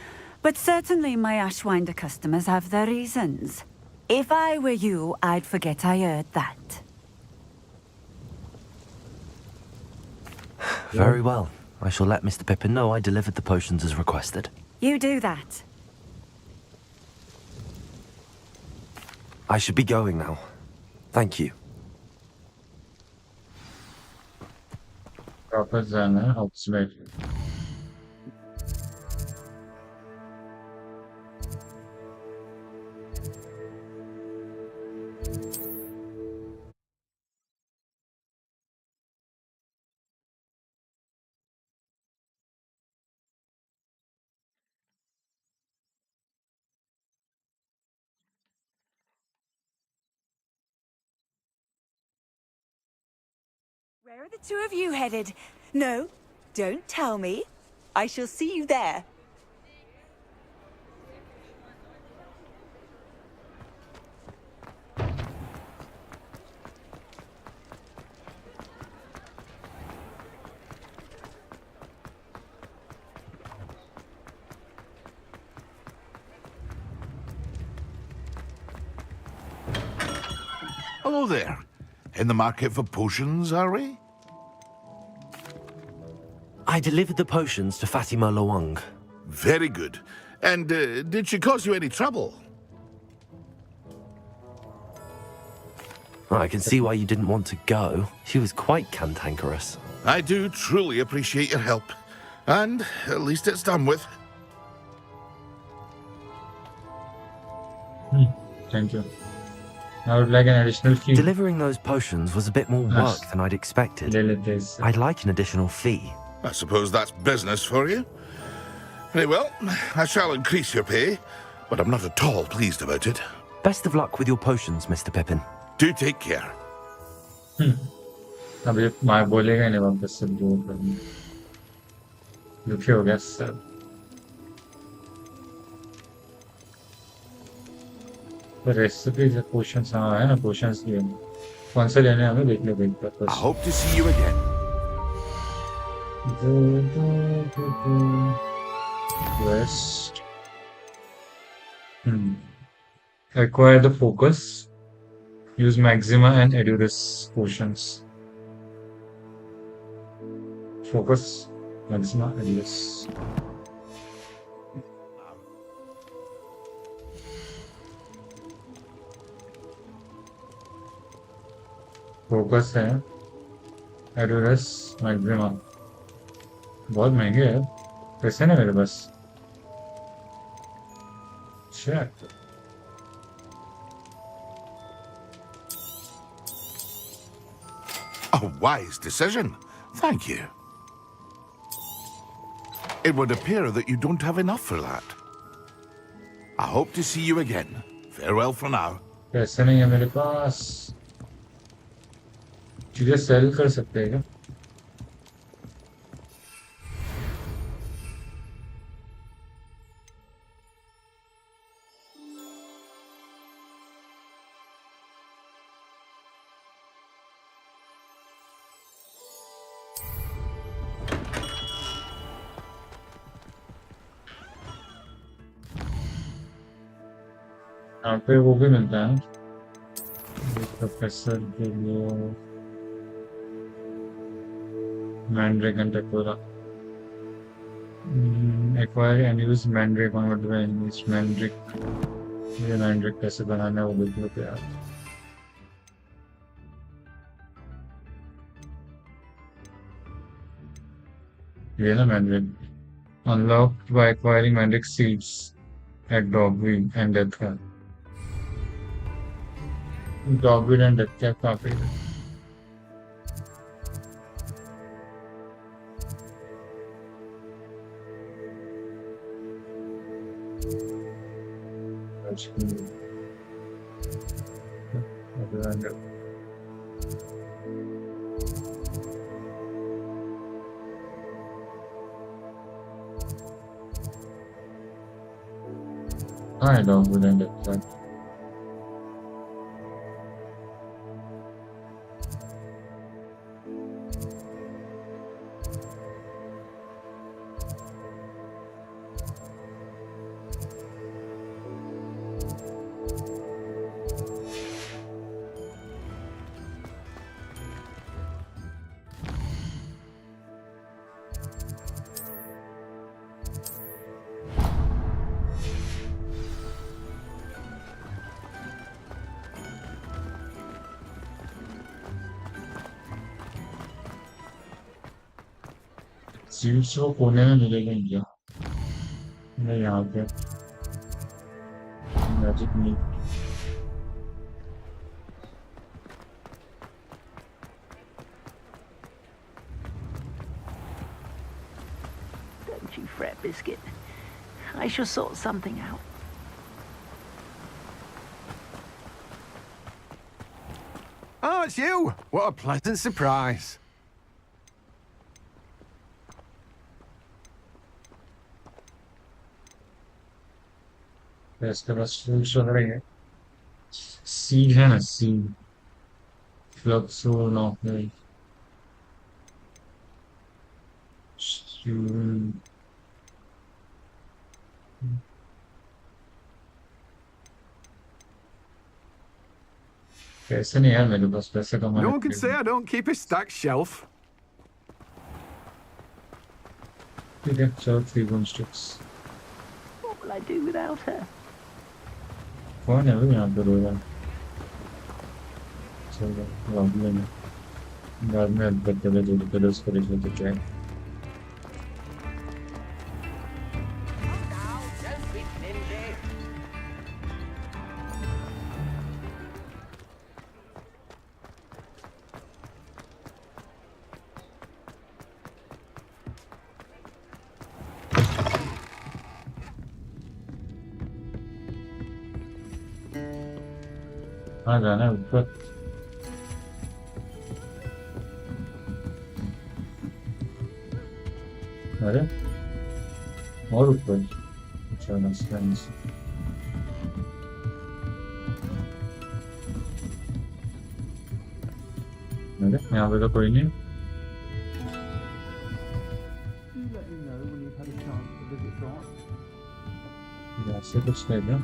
but certainly my Ashwinder customers have their reasons. If I were you, I'd forget I heard that. Very well. I shall let Mr. Pippin know I delivered the potions as requested. You do that. I should be going now. Thank you. वापस जाना है Hogsmeade. Where are the two of you headed? No, don't tell me. I shall see you there. Hello there. In the market for potions, are we? I delivered the potions to Fatima Loang. Very good. And did she cause you any trouble? I can see why you didn't want to go. She was quite cantankerous. I do truly appreciate your help. And at least it's done with. Thank you. I would like an additional fee. Delivering those potions was a bit more work than I'd expected. I'd like an additional fee. I suppose that's business for you. Very well, I shall increase your pay, but I'm not at all pleased about it. Best of luck with your potions, Mr. Pippin. Do take care. अब ये माँ बोलेगा नहीं वापस से दूर करने. दुखी हो गया सर. रेसिपीज पोशंस हाँ है ना पोशंस लिए कौन से लेने हमें देखने देखते I hope to see you again. West. Acquire the focus. Use Maxima and Edurus potions. Focus, Maxima, Edurus. Focus है एडोरस मैक्सिमा बहुत महंगे है पैसे ना मेरे पास Check. A wise decision. Thank you. It would appear that you don't have enough for that. I hope to see you again. Farewell for now. पैसे नहीं है मेरे पास चीजें सेल कर सकते हैं क्या यहाँ पे वो भी मिलता है प्रोफेसर के लिए Mandrake and Tekora. Acquire and use Mandrake on what do I use Mandrake? ये Mandrake कैसे बनाना है वो देख लो यार. ये ना Mandrake. Unlocked by acquiring Mandrake seeds at Dogweed and Death Cap. Dogweed and Death Cap काफी है. I don't wouldn't that. Seats को कोने में मिलेगा क्या? नहीं, यहाँ पे मैजिक नहीं। Don't you fret, Biscuit. I shall sort something out. Oh, it's you! What a pleasant surprise. इसके पास फ्रूट्स वगैरह है। सीड है ना, सीड। फ्लक्स और नॉकमेल। पैसे नहीं यार मेरे पास, पैसे No कमाने one के can say लिए। I don't keep a stacked shelf. ठीक है, चलो 3 boom sticks. What will I do without her? कौन है वो यहाँ पे रो रहा है? चलो लॉबी में बाद में हेल्प करते हुए जो कर उसको देख लेते क्या है। हाँ जाना है ऊपर। अरे और ऊपर। अच्छा फ्रेंड्स। अरे यहाँ पे तो कोई नहीं। यहाँ से कुछ नहीं है।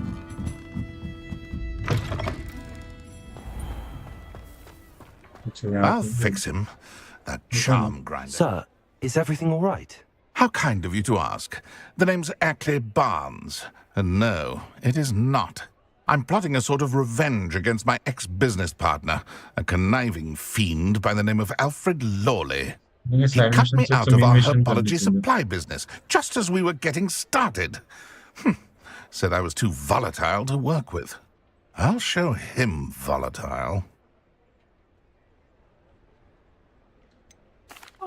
I'll fix him. That charm grinder. Sir, is everything all right? How kind of you to ask. The name's Ackley Barnes. And no, it is not. I'm plotting a sort of revenge against my ex-business partner, a conniving fiend by the name of Alfred Lawley. He cut me out of our herbology supply business, just as we were getting started. Said I was too volatile to work with. I'll show him volatile.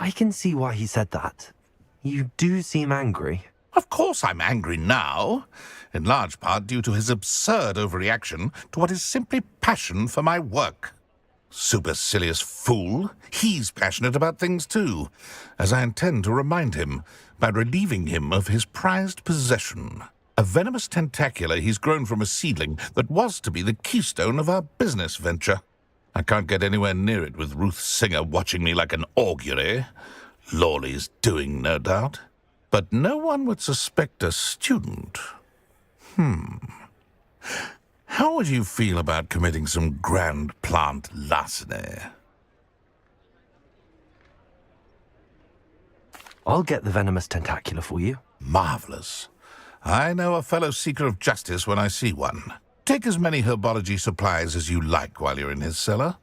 I can see why he said that. You do seem angry. Of course I'm angry now, in large part due to his absurd overreaction to what is simply passion for my work. Supercilious fool. He's passionate about things too, as I intend to remind him by relieving him of his prized possession. A venomous tentacular he's grown from a seedling that was to be the keystone of our business venture. I can't get anywhere near it with Ruth Singer watching me like an augury. Lawley's doing, no doubt. But no one would suspect a student. How would you feel about committing some grand plant larceny? I'll get the venomous tentacular for you. Marvelous. I know a fellow seeker of justice when I see one. Take as many herbology supplies as you like while you're in his cellar.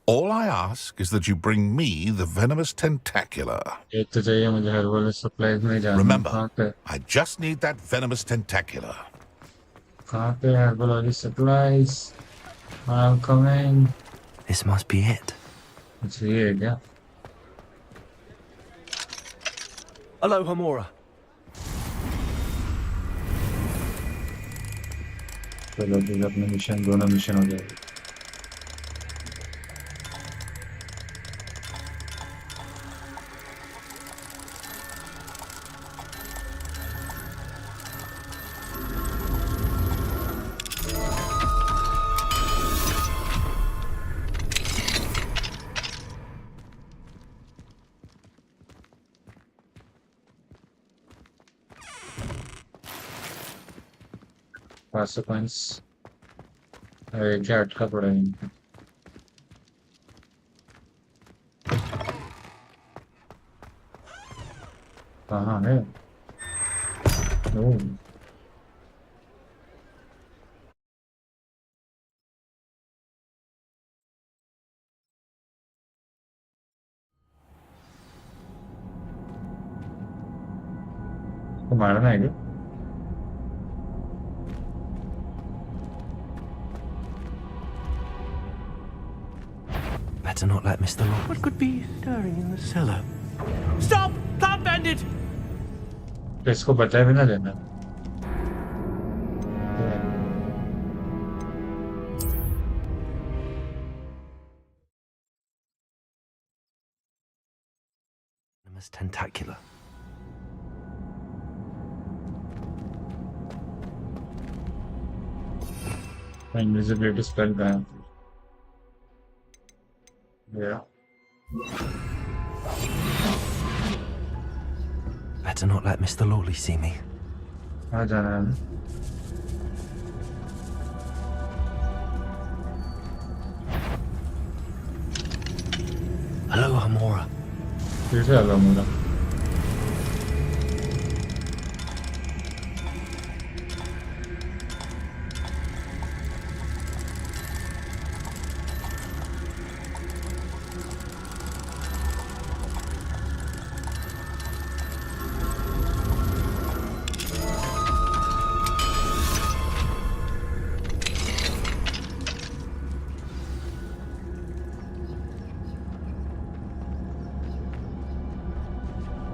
All I ask is that you bring me the venomous tentacular. Remember, I just need that venomous tentacular. Herbology supplies. I'm coming. This must be it. It's weird, yeah. Hello, Hamora. चलो फिर अपने mission दोनों mission हो जाएंगे। Consequence. अरे क्या अटका पड़ा है इनको। कहाँ है? ओह। इसको मारना है क्या? Better not let Mr. Lord. What could be stirring in the cellar? Stop! Plant bandit! तो इसको बताए भी ना देना. Tentacular. Invisibility spell ban. Yeah. Better not let Mr. Lawley see me. आ जाना है. Hello, Amora. फिर से आ गया मेरा.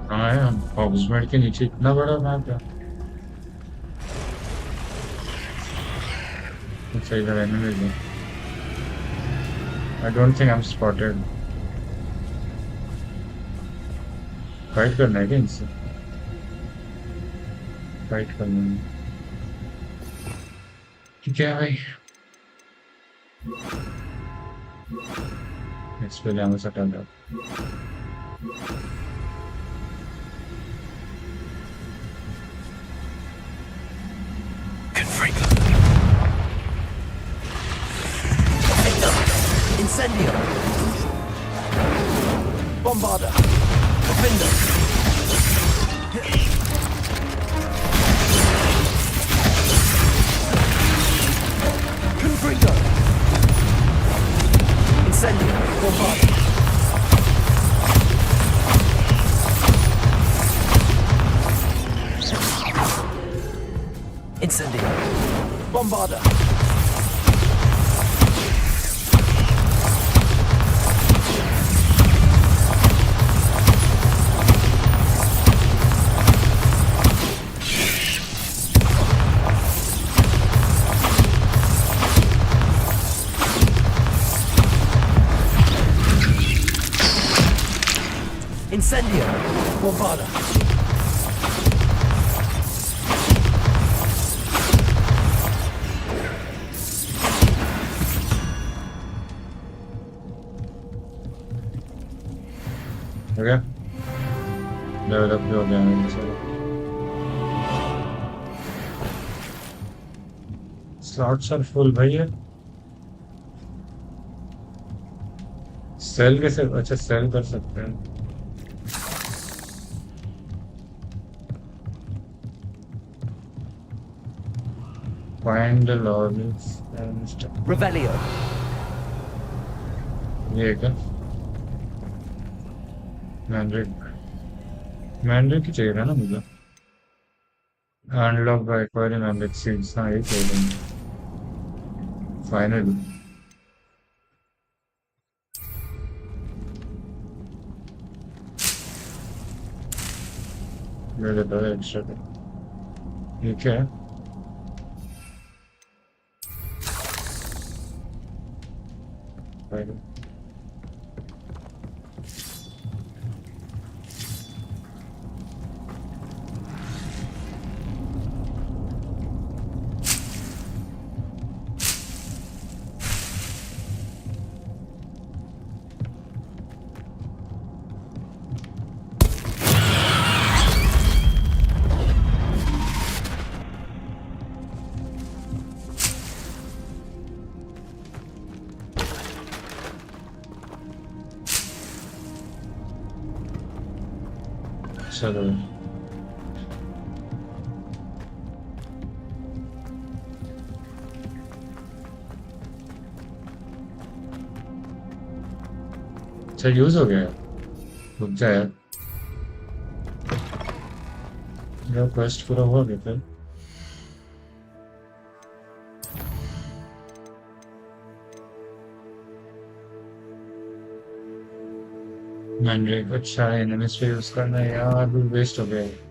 हाँ यार, हॉग्समीड के नीचे इतना बड़ा मैप है. अच्छा इधर एनिमीज है. I don't think I'm spotted. Fight करना है क्या इनसे? फाइट करना है. ठीक है भाई. इस पे हमें सटा दो. Incendio! Bombarda! Defender! Confringo! Incendio! Bombarda! Incendio! Bombarda! Incendio! Bombarda! हो गया. डेवलप भी हो गया मेरे से. स्लॉट्स आर फुल भाई. सेल कैसे? अच्छा सेल कर सकते हैं. Find the logins and stuff. Revelio! ये क्या? मैंड्रिक की चाहिए था ना मुझे. Unlock by acquiring mandrake seeds. हाँ ये चाहिए. फाइनली मेरे दो एक्स्ट्रा. ये क्या है? फाइनल. चलो अच्छा यूज हो गया. रुक जा यार. मेरा क्वेस्ट पूरा हुआ क्या फिर? मैंड्रेक, अच्छा है, एनिमीज पे यूज करना है यार, अभी वेस्ट हो गया है।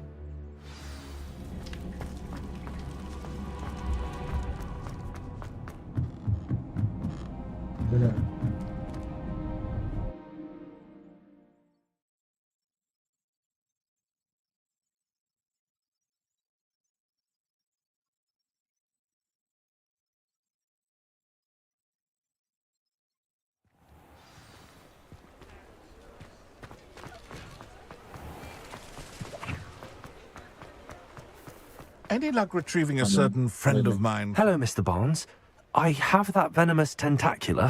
Any luck retrieving a certain friend of mine? Hello, Mr. Barnes. I have that venomous tentacula.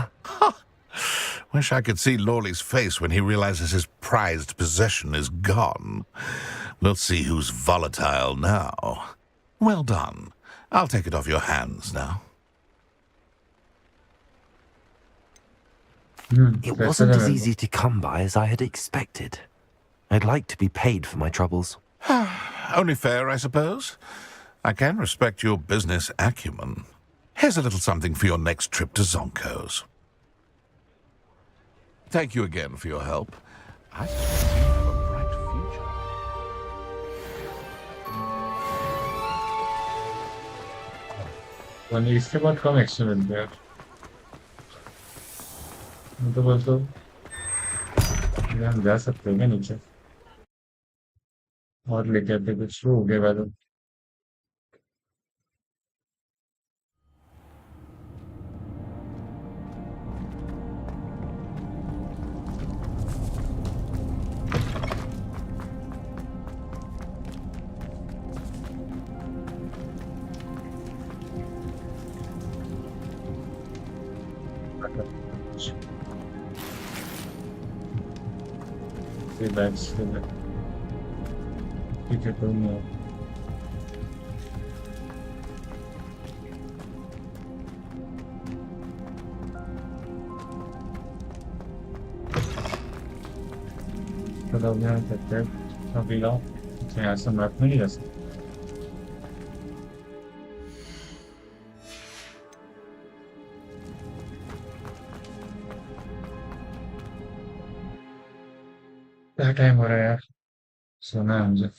Wish I could see Lawley's face when he realizes his prized possession is gone. We'll see who's volatile now. Well done. I'll take it off your hands now. It wasn't as easy to come by as I had expected. I'd like to be paid for my troubles. Only fair, I suppose. I can respect your business acumen. Here's a little something for your next trip to Zonko's. Thank you again for your help. I suspect you have a bright future. वही इसके बाद कम action मिलते हैं। मैं तो बोलता हूँ ये हम जा सकते हैं क्या नीचे और लेके आते कुछ हो गया बाद बैग्स ठीक है कोई नहीं तो अब यहाँ करते हैं अभी लाओ यहाँ से मैप में नहीं जा सकते क्या टाइम हो रहा है यार सोना है मुझे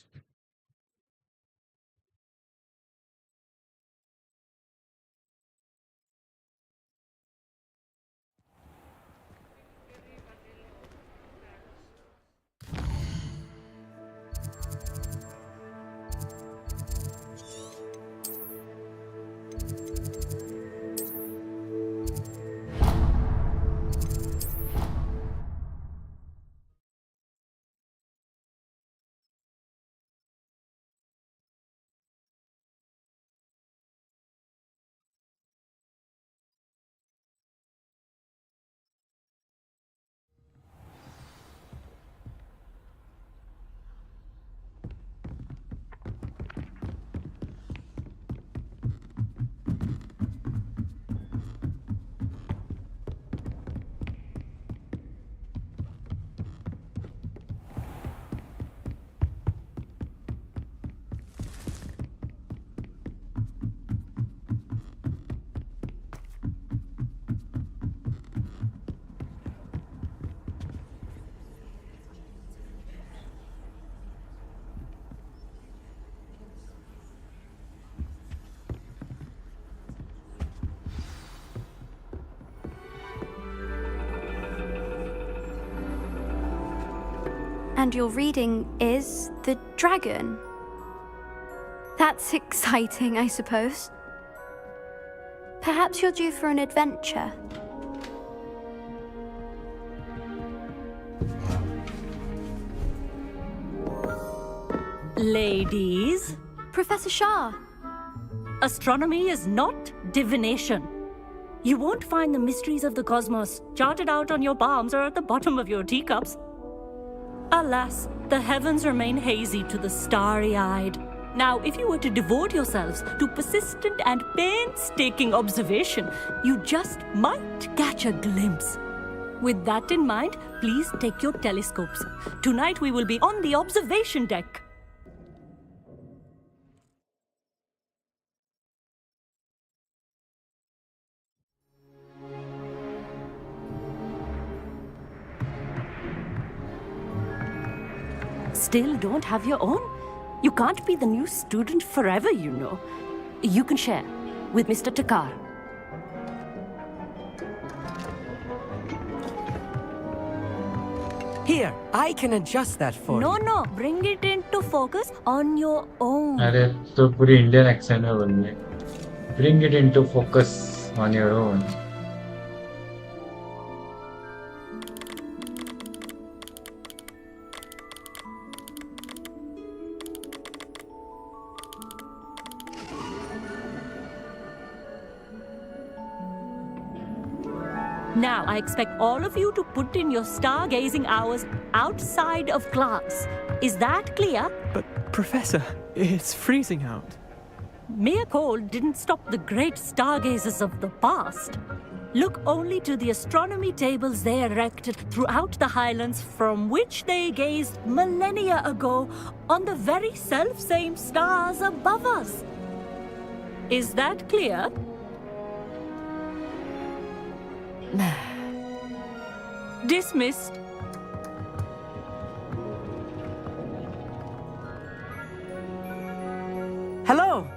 And your reading is The Dragon. That's exciting, I suppose. Perhaps you're due for an adventure. Ladies, Professor Shah. astronomy is not divination. You won't find the mysteries of the cosmos charted out on your palms or at the bottom of your teacups. Alas, the heavens remain hazy to the starry-eyed. Now, if you were to devote yourselves to persistent and painstaking observation, you just might catch a glimpse. With that in mind, please take your telescopes. Tonight we will be on the observation deck. still don't have your own? You can't be the new student forever, you know. You can share with Mr. Takar. Here, I can adjust that for you. No, bring it into focus on your own. अरे तो पूरी Indian accent में बोल रही है. Bring it into focus on your own. Now, I expect all of you to put in your stargazing hours outside of class. Is that clear? But, Professor, it's freezing out. Mere cold didn't stop the great stargazers of the past. Look only to the astronomy tables they erected throughout the highlands from which they gazed millennia ago on the very self-same stars above us. Is that clear? Dismissed. Hello.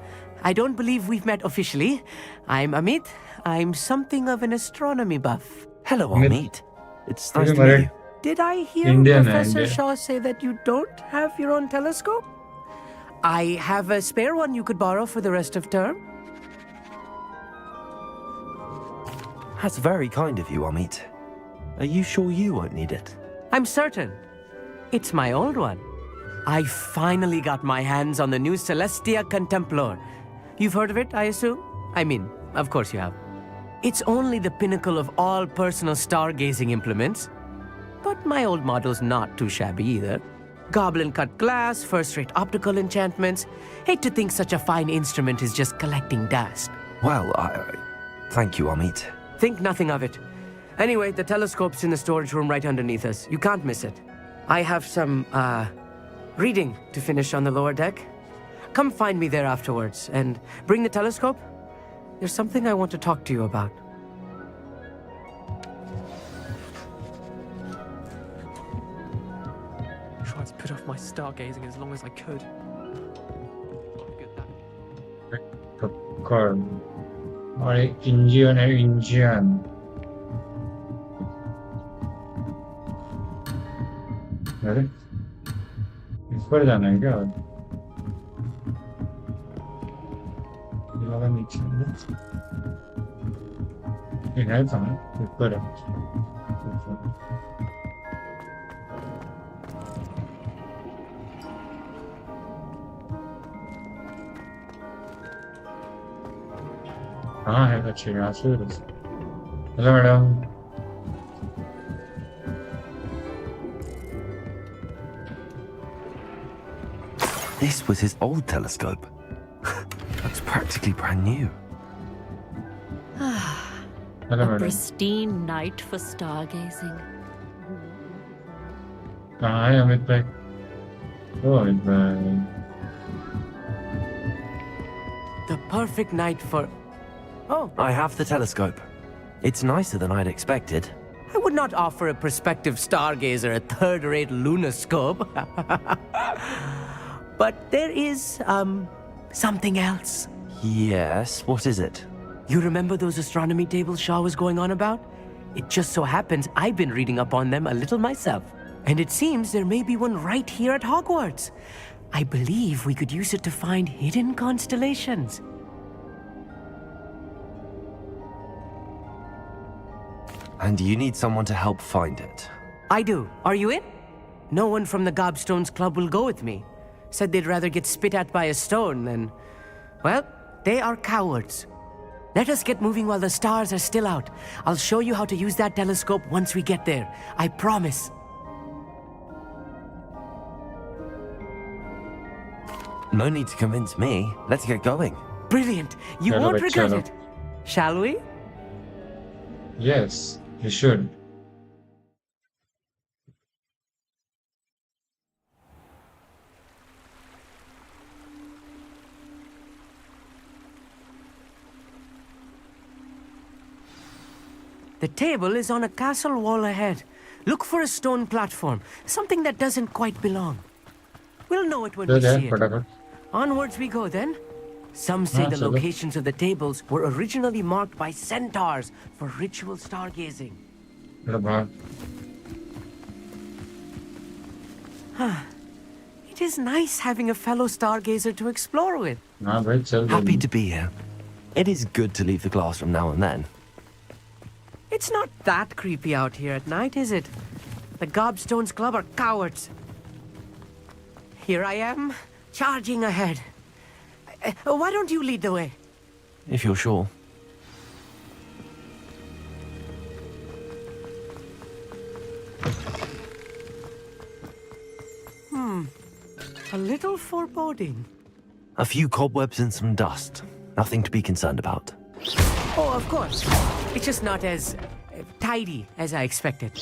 I don't believe we've met officially. I'm Amit. I'm something of an astronomy buff. Hello, Amit. It's nice to meet you. Did I hear Indian, Professor Indian. Shaw say that you don't have your own telescope? I have a spare one you could borrow for the rest of term. That's very kind of you, Amit. Are you sure you won't need it? I'm certain. It's my old one. I finally got my hands on the new Celestia Contemplar. You've heard of it, I assume? I mean, of course you have. It's only the pinnacle of all personal stargazing implements. But my old model's not too shabby either. Goblin-cut glass, first-rate optical enchantments. Hate to think such a fine instrument is just collecting dust. Well, thank you, Amit. Think nothing of it. Anyway, the telescope's in the storage room right underneath us. You can't miss it. I have some, reading to finish on the lower deck. Come find me there afterwards, and bring the telescope. There's something I want to talk to you about. Tried to put off my stargazing as long as I could. God. और इंजियन है इंजियन. अरे इस पर जाना है क्या? ये वाला नीचे है. ये है कहाँ? ऊपर है. कहाँ है? अच्छा यहाँ से. Hello madam. This was his old telescope. Looks practically brand new. Hello A madam. pristine night for stargazing. कहाँ है अमित भाई? ओ अमित भाई. The perfect night for... Oh, I have the telescope. It's nicer than I'd expected. I would not offer a prospective stargazer a third-rate lunoscope. But there is, something else. Yes, what is it? You remember those astronomy tables Shaw was going on about? It just so happens I've been reading up on them a little myself. And it seems there may be one right here at Hogwarts. I believe we could use it to find hidden constellations. And you need someone to help find it. I do. Are you in? No one from the Gobstones Club will go with me. Said they'd rather get spit at by a stone than... Well, they are cowards. Let us get moving while the stars are still out. I'll show you how to use that telescope once we get there. I promise. No need to convince me. Let's get going. Brilliant. You Chalo, won't bhai, regret chalo. it. Shall we? Yes, you should. The table is on a castle wall ahead. Look for a stone platform, something that doesn't quite belong. We'll know it when चल we यार see it. फटाफट. Onwards we go then. Some say हाँ, the चलो. locations of the tables were originally marked by centaurs for ritual stargazing. चलो भाग. It is nice having a fellow stargazer to explore with. हाँ भाई चल. Happy to be here. It is good to leave the classroom now and then. It's not that creepy out here at night, is it? The Gobstones Club are cowards. Here I am, charging ahead. Why don't you lead the way? If you're sure. A little foreboding. A few cobwebs and some dust. Nothing to be concerned about. Oh, of course. It's just not as tidy as I expected.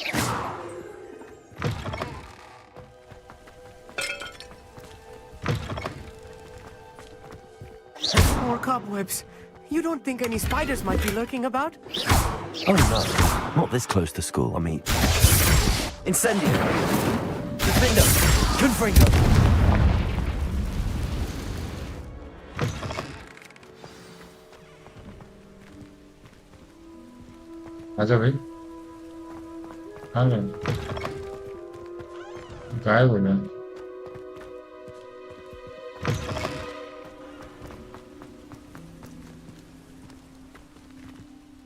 More cobwebs. You don't think any spiders might be lurking about? Oh no, not this close to school, I mean. Incendio! Defendo! Confringo! आजा भाई. हाँ भाई. गायब हो गया.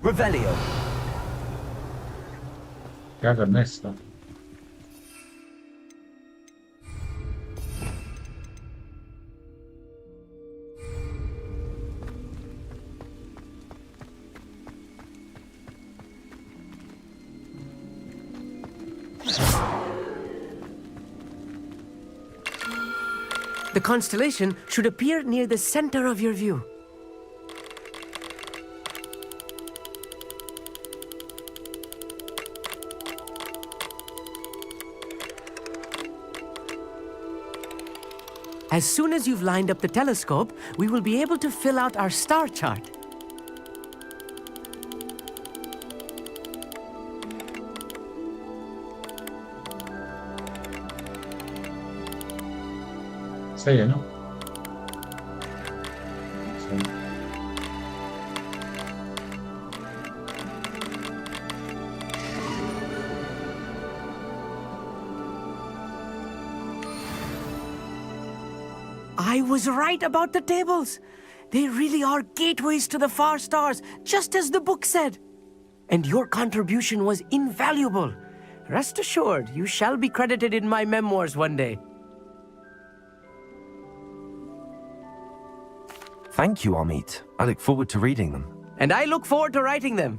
Revelio! क्या करना है इसका? The constellation should appear near the center of your view. As soon as you've lined up the telescope, we will be able to fill out our star chart. सही है ना? सही. I was right about the tables. They really are gateways to the far stars, just as the book said. And your contribution was invaluable. Rest assured, you shall be credited in my memoirs one day. Thank you, Amit. I look forward to reading them. And I look forward to writing them.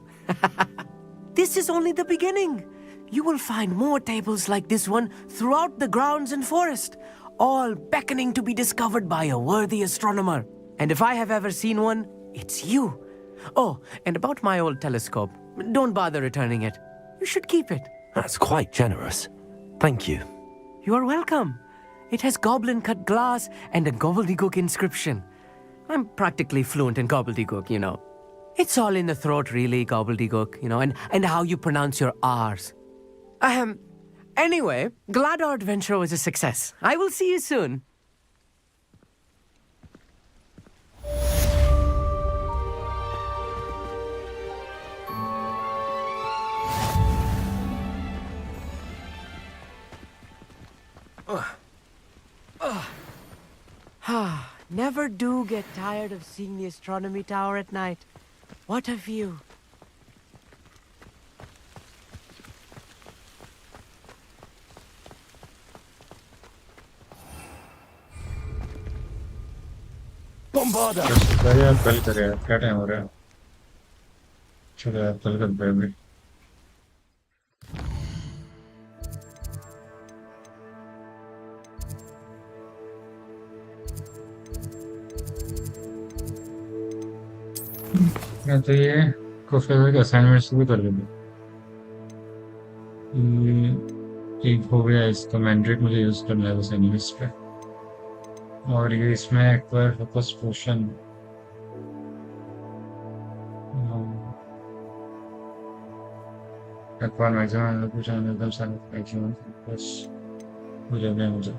This is only the beginning. You will find more tables like this one throughout the grounds and forest, all beckoning to be discovered by a worthy astronomer. And if I have ever seen one, it's you. Oh, and about my old telescope, don't bother returning it. You should keep it. That's quite generous. Thank you. You are welcome. It has goblin-cut glass and a gobbledygook inscription. I'm practically fluent in gobbledygook, you know. It's all in the throat, really, gobbledygook, you know, and how you pronounce your R's. Anyway, glad our adventure was a success. I will see you soon. Never do get tired of seeing the astronomy tower at night. What a view. Bombarda! यार कल करे यार क्या time हो रहा है? चलो यार कल करते हैं अभी. या तो ये प्रोफेसर के असाइनमेंट्स भी कर लेंगे. एक हो गया इसका मैंड्रेट मुझे यूज करना है बस इंग्लिश पे. और ये इसमें एक बार फोकस पोशन एक बार मैक्सिमम कुछ एकदम सारे मैक्सिमम फोकस हो जाएगा मुझे.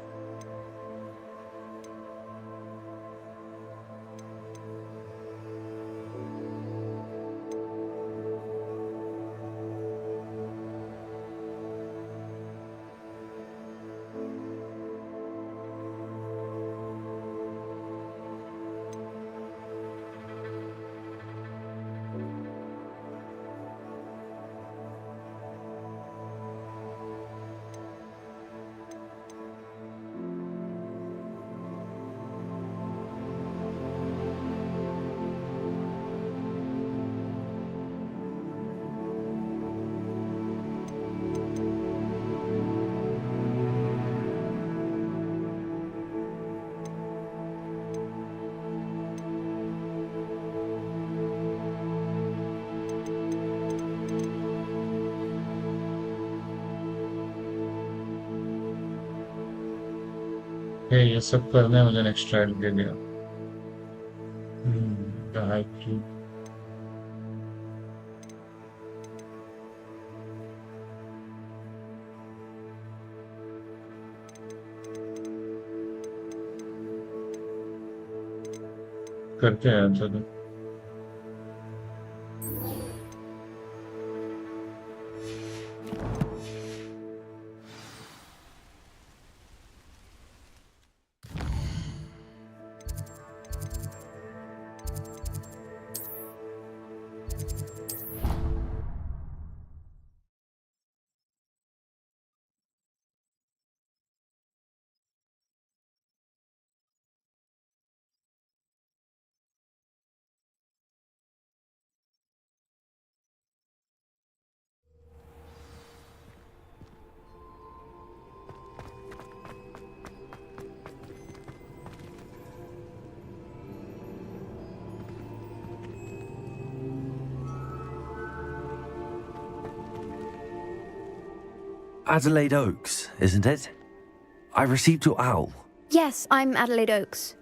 ये सब करने मुझे नेक्स्ट ट्रायल दे दिया। हाइक करते हैं चलो। Adelaide Oaks, isn't it? I received your owl. Yes, I'm Adelaide Oaks.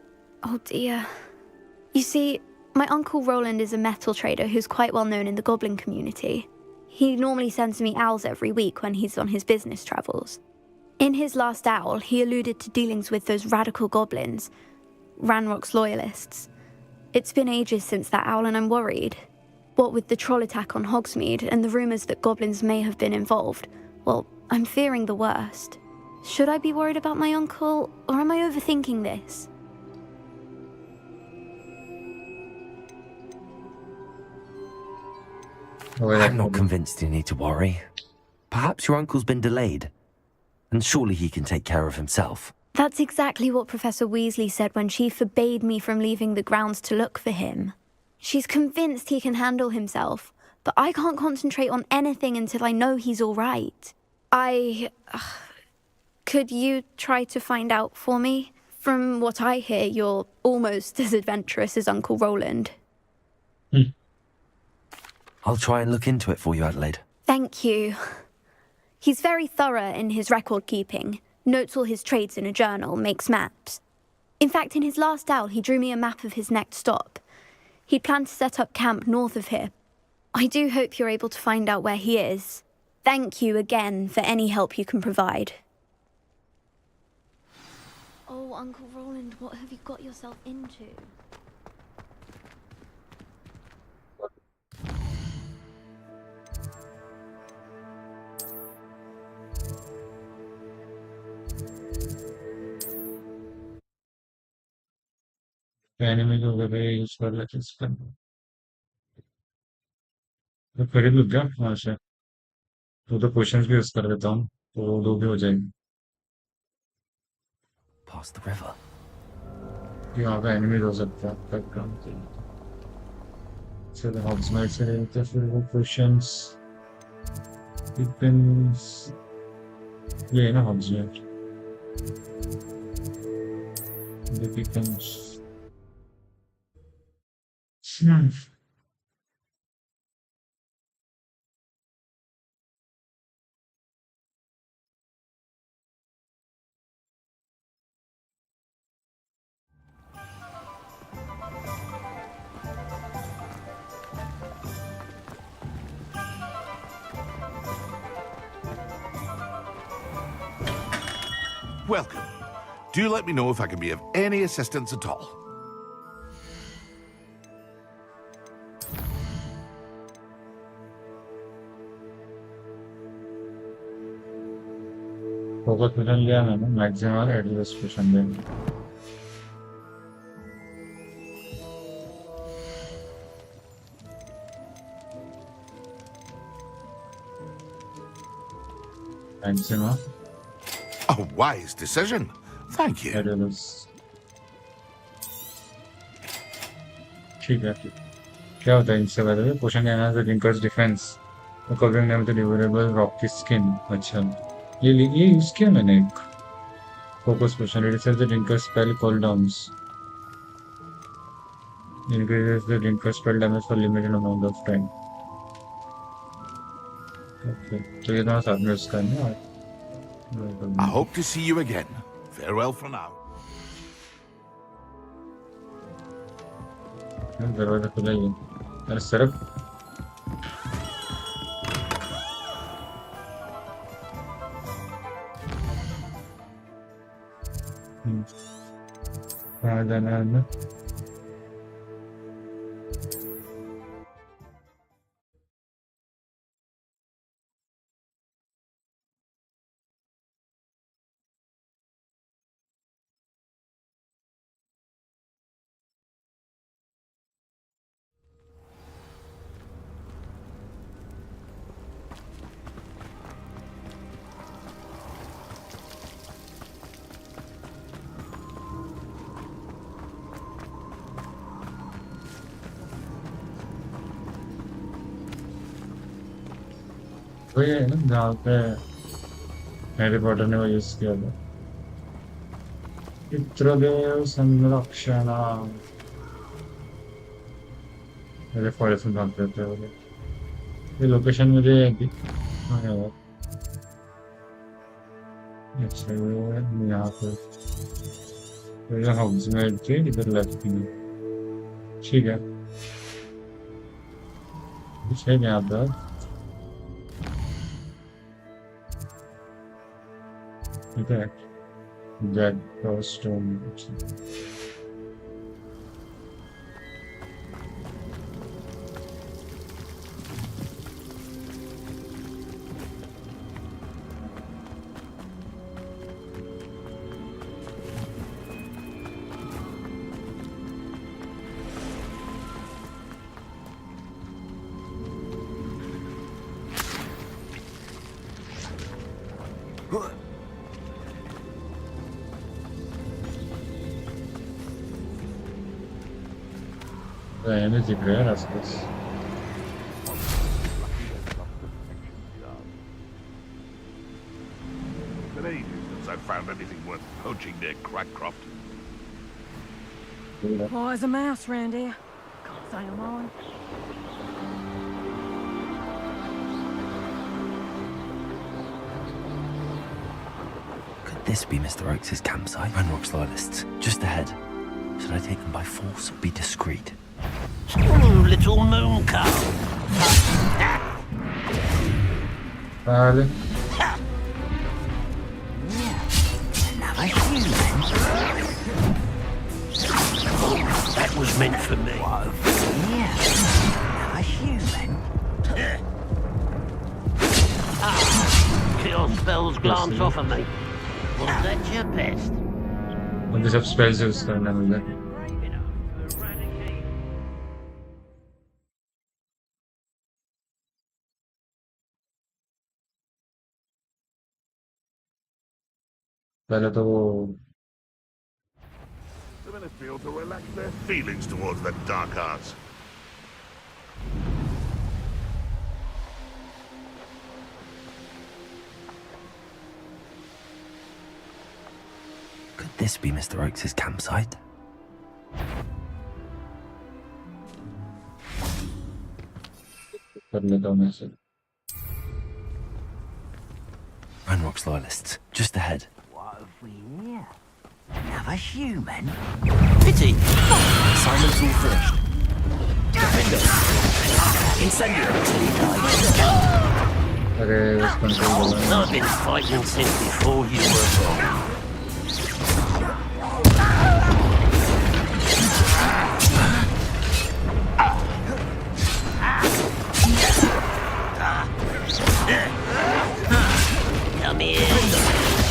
Oh dear. You see, my uncle Roland is a metal trader who's quite well known in the goblin community. He normally sends me owls every week when he's on his business travels. In his last owl, he alluded to dealings with those radical goblins, Ranrock's loyalists. It's been ages since that owl and I'm worried. What with the troll attack on Hogsmeade and the rumours that goblins may have been involved, well, I'm fearing the worst. Should I be worried about my uncle, or am I overthinking this? I'm not convinced you need to worry. Perhaps your uncle's been delayed, and surely he can take care of himself. That's exactly what Professor Weasley said when she forbade me from leaving the grounds to look for him. She's convinced he can handle himself, but I can't concentrate on anything until I know he's all right. Could you try to find out for me? From what I hear, you're almost as adventurous as Uncle Roland. I'll try and look into it for you, Adelaide. Thank you. He's very thorough in his record keeping, notes all his trades in a journal, makes maps. In fact, in his last owl, he drew me a map of his next stop. He'd planned to set up camp north of here. I do hope you're able to find out where he is. Thank you again for any help you can provide. Oh, Uncle Roland, what have you got yourself into? Enemy को वगैरह use कर लेते इस पर। तो खरीद लूँ क्या वहाँ से? तो क्वेश्चंस भी यूज कर लेता हूँ, तो दो भी हो जाएगी। Past the river. यहाँ पे एनिमी हो सकता है पर काम के लिए। चलो हॉग्समाइट से लेते हैं फिर वो क्वेश्चंस। डिपेंड्स ये है ना हॉग्समाइट। Depends Welcome. Do let me know if I can be of any assistance at all. Focus mission लिया मैंने मैक्सिमम और एडजस्टेशन देंगे। Maximum A wise decision. Thank you. ठीक है। क्या होता है इनसे बदले पोशन कहना है linkers defence covering name the durable rock की स्किन। अच्छा ये यूज किया मैंने एक focus potion reduces the linker spell cooldowns increases the linker spell damage for limited amount of time। Okay तो ये दोनों साथ में यूज करना है। I hope to see you again. Farewell for now. दरवाजा खुला ही है। अरे सरक। कहाँ जाना है हमें? वही है ना जहाँ पे हैरी पॉटर ने वो यूज किया था। पितृदेव संरक्षण। मेरे फॉरेस्ट में भाग देते हैं वो लोग। ये लोकेशन मुझे अभी हाँ यार। अच्छा ये यहाँ पे तो ये हाउस में थे इधर लेफ्ट में। ठीक है कुछ है यहाँ पर। ठीक है जेड स्टोन। रहने दिख रहे हैं आसपास। Been ages since I've found anything worth poaching near Crackcroft. Oh, as a mouse round here. Can't say I'm on. Could this be Mr. Oakes' campsite? Ranrock's loyalists, just ahead. Should I take them by force or be discreet? Little moon cow. Vale. That was meant for me. A human. Kill spells glance off of me. Was that your best? मुझे सब spells use करना मुझे। पहले तो वो The Ministry ought to relax their feelings towards the dark arts. Could this be Mr. Oakes' campsite? कर लेता हूँ मैं से। Ranrock's loyalists, just ahead. What have we here? Another human? Pity. Silence all finished. Defender. Incendiary. अरे उस control I've been fighting since before you were born. Come here.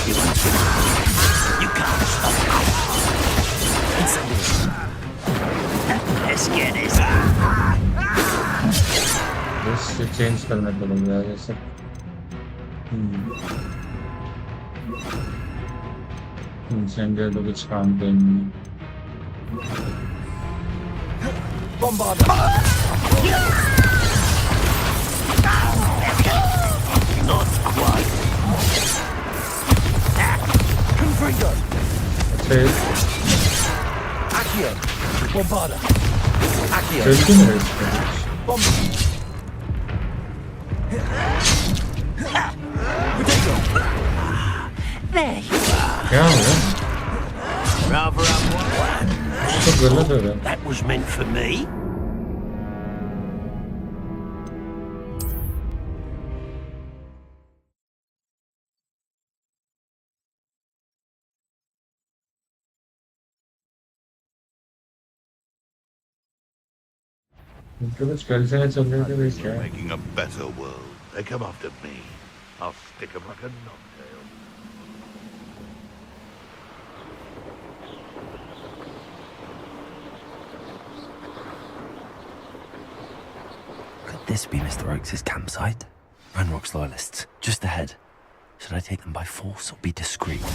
You can't stop me. Let's get this. बस ये change करना पड़ेगा ये सब। इंसेंडियर तो कुछ काम के नहीं। Not quite. Confringo. अच्छा ये Accio. Bombarda. Accio. चल क्यों नहीं रहा इसका? There you are. क्या हो गया? Rather unwise. तो गलत हो रहा है. That was meant for me? उनके कुछ स्पेल से चल रहे थे वैसे क्या? Making a better world. They come after me. I'll stick 'em like a knobtail. Could this be Mr. Oakes' campsite? Ranrock's loyalists, just ahead. Should I take them by force or be discreet?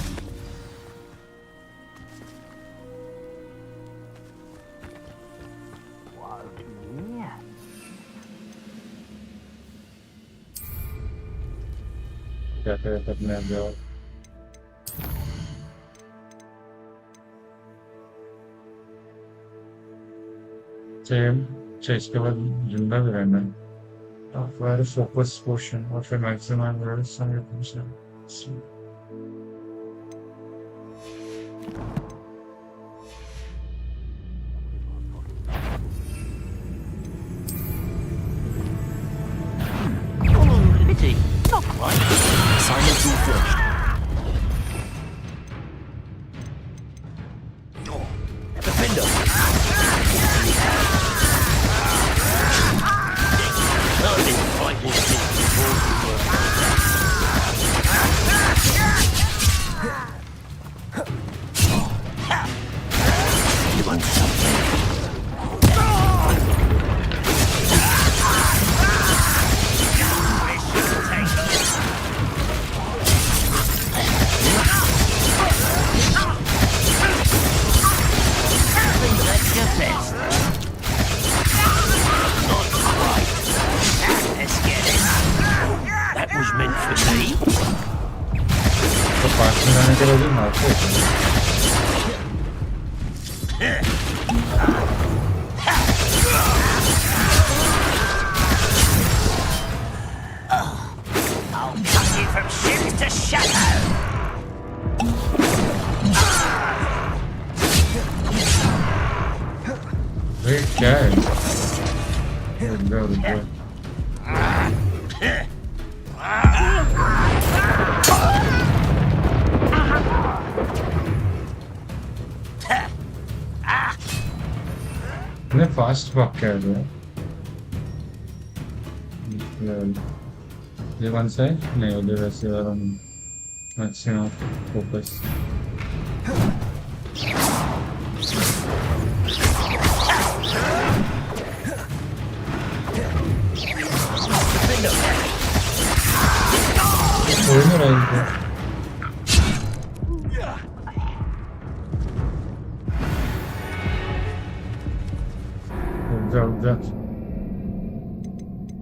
क्या करे अपने आप जाओ. अच्छा इसके बाद जिंदा भी रहना है. Acquire a focus potion or for maximum rolls on your potion. Pity. Not quite. Silence all first. Defender. Can't even fight this thing before you You want something? That was meant for me. तो पास में जाने के लिए भी मारते हैं. I'll cut you from ship to shadow. भाई क्या है? रुक जाओ. ने फास्ट वॉक किया है. ये कौन सा है? नहीं उधर वैसे वाला मैक्सिमम फोकस. हो नहीं रहा इनको.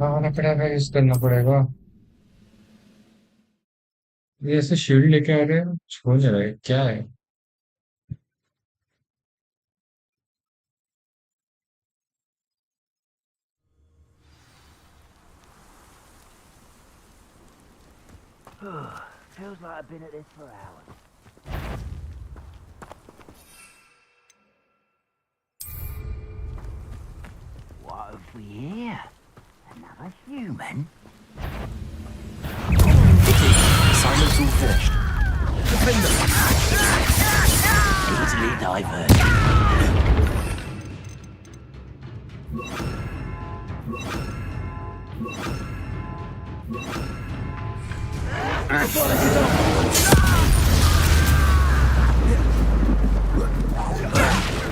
आना पड़ेगा, यूज करना पड़ेगा. ये ऐसे शील्ड लेके आ रहे हैं, छोड़ नहीं रहे, क्या है? Feels like I've been at this for hours. What have we here? Another human? Silence all finished. Defender. Easily diverted.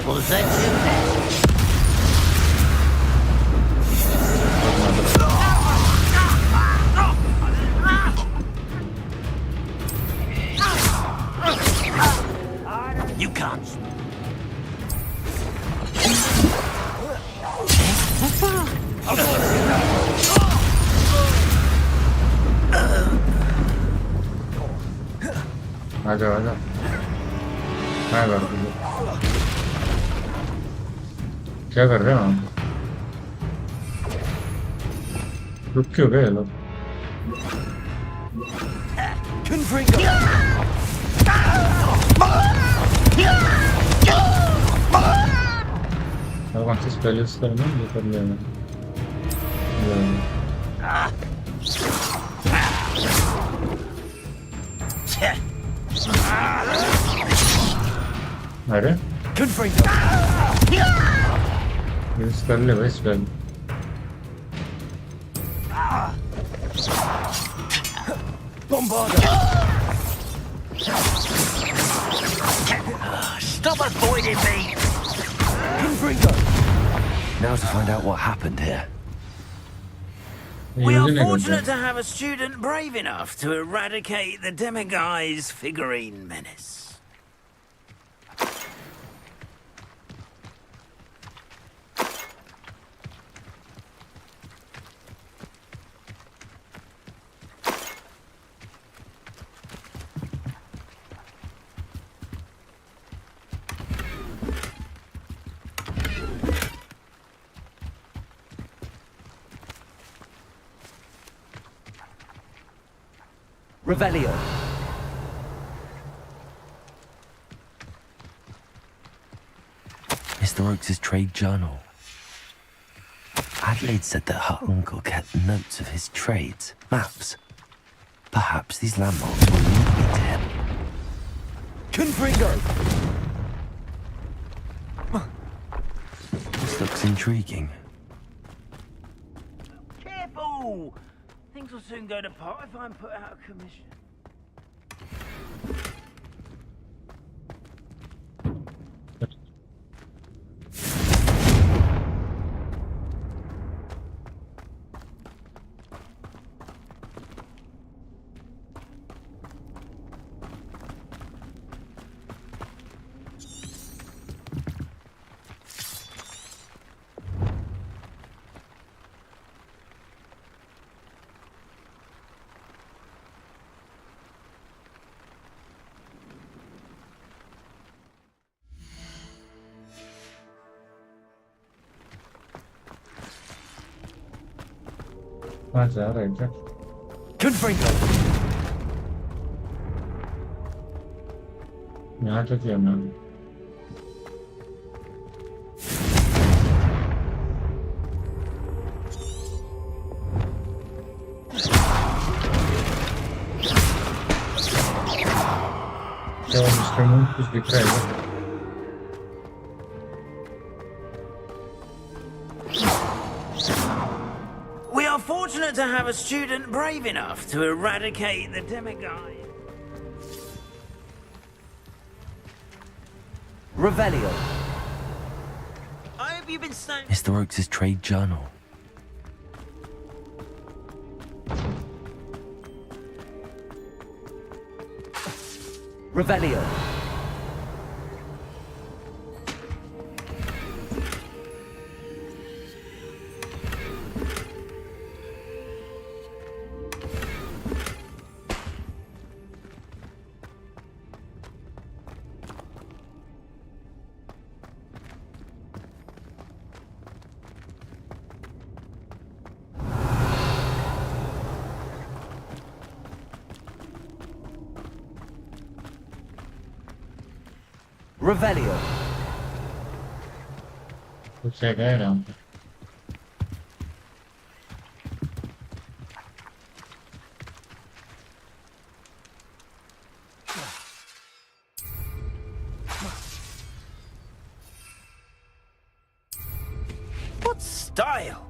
Was that you? You can't. आजा आजा. क्या कर रहे हो? क्या कर रहे हो आप? रुक क्यों गए लोग? Confringo. कौन सी स्पेल यूज करना है ये कर लिया मैंने। अरे यूज कर ले भाई spell. Stop avoiding me! Now to find out what happened here. We are fortunate to have a student brave enough to eradicate the Demiguise figurine menace. Revelio. Mr. Oakes' trade journal. Adelaide said that her uncle kept notes of his trades, maps. Perhaps these landmarks will lead me to him. Confringo! This looks intriguing. Careful! Things will soon go to pot if I'm put out of commission. कहाँ जा रहा है क्या? Confringo! यहाँ तो किया ना। क्या मिस्टर मून कुछ दिख रहा है क्या? We are fortunate to have a student brave enough to eradicate the Demiguise. Revelio. I hope you've been staying. Mr. Oakes' trade journal. Revelio. Revelio. कुछ है क्या यहाँ पे? What style?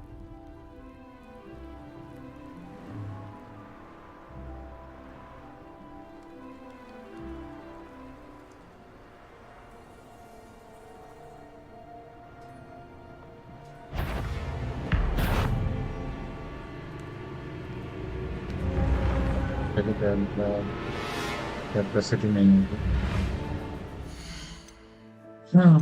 कैपेसिटी नहीं होगी। हाँ।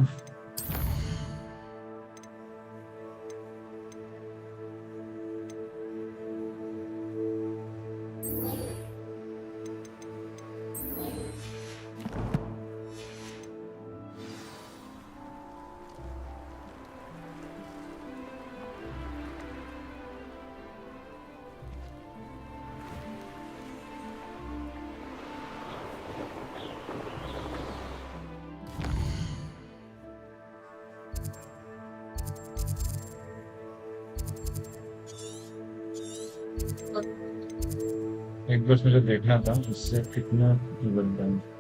एक बस मुझे देखना था इससे कितना बनता है.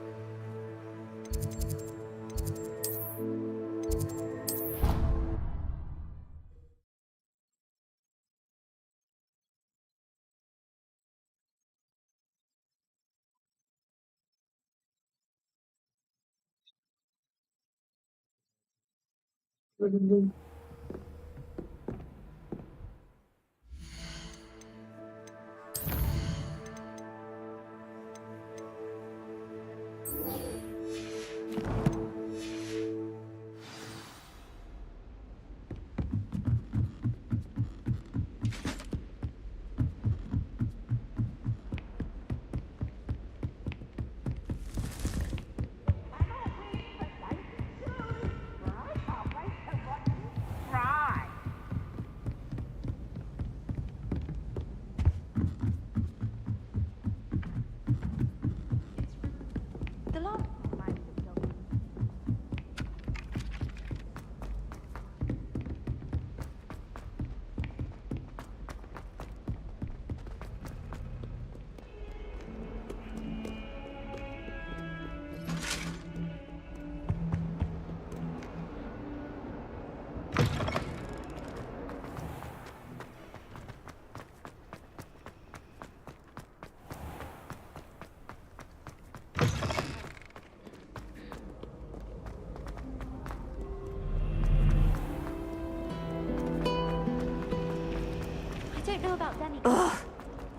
I don't know about Demi. Ugh,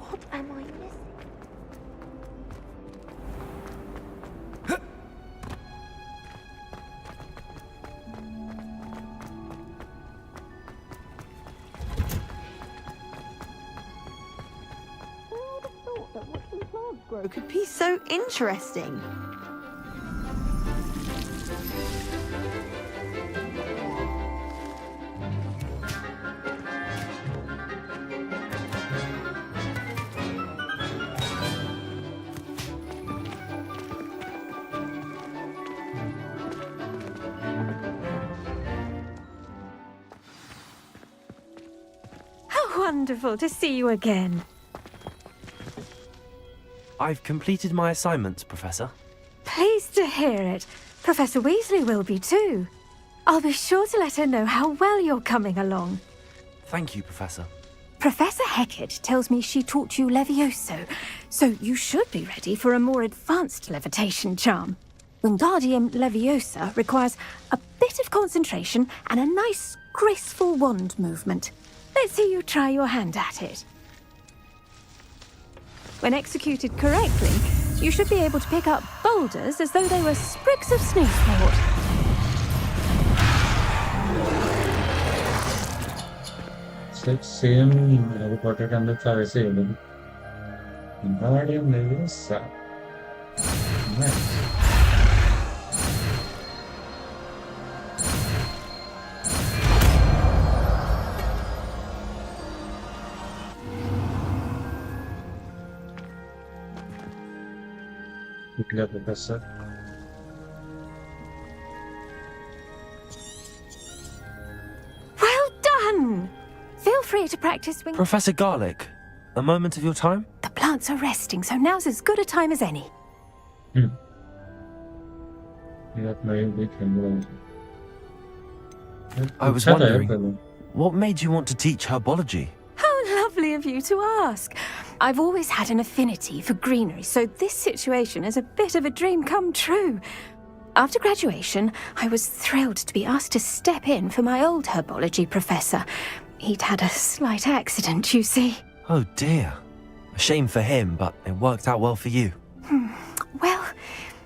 what am I missing? Who would have thought that watching plants grow could be so interesting? How wonderful to see you again. I've completed my assignments, Professor. Pleased to hear it. Professor Weasley will be too. I'll be sure to let her know how well you're coming along. Thank you, Professor. Professor Hecat tells me she taught you Levioso, so you should be ready for a more advanced levitation charm. Wingardium Leviosa requires a bit of concentration and a nice, graceful wand movement. Let's see you try your hand at it. When executed correctly, you should be able to pick up boulders as though they were sprigs of snowsport. Same Harry Potter के अंदर था वैसे ही लोग. Wingardium Leviosa. Nice. निकला professor. Well done! Feel free to practice wing. Professor Garlick, a moment of your time? The plants are resting, so now's as good a time as any. That may be true. I was wondering, what made you want to teach herbology? How lovely of you to ask. I've always had an affinity for greenery, so this situation is a bit of a dream come true. After graduation, I was thrilled to be asked to step in for my old herbology professor. He'd had a slight accident, you see. Oh dear. A shame for him, but it worked out well for you. Well,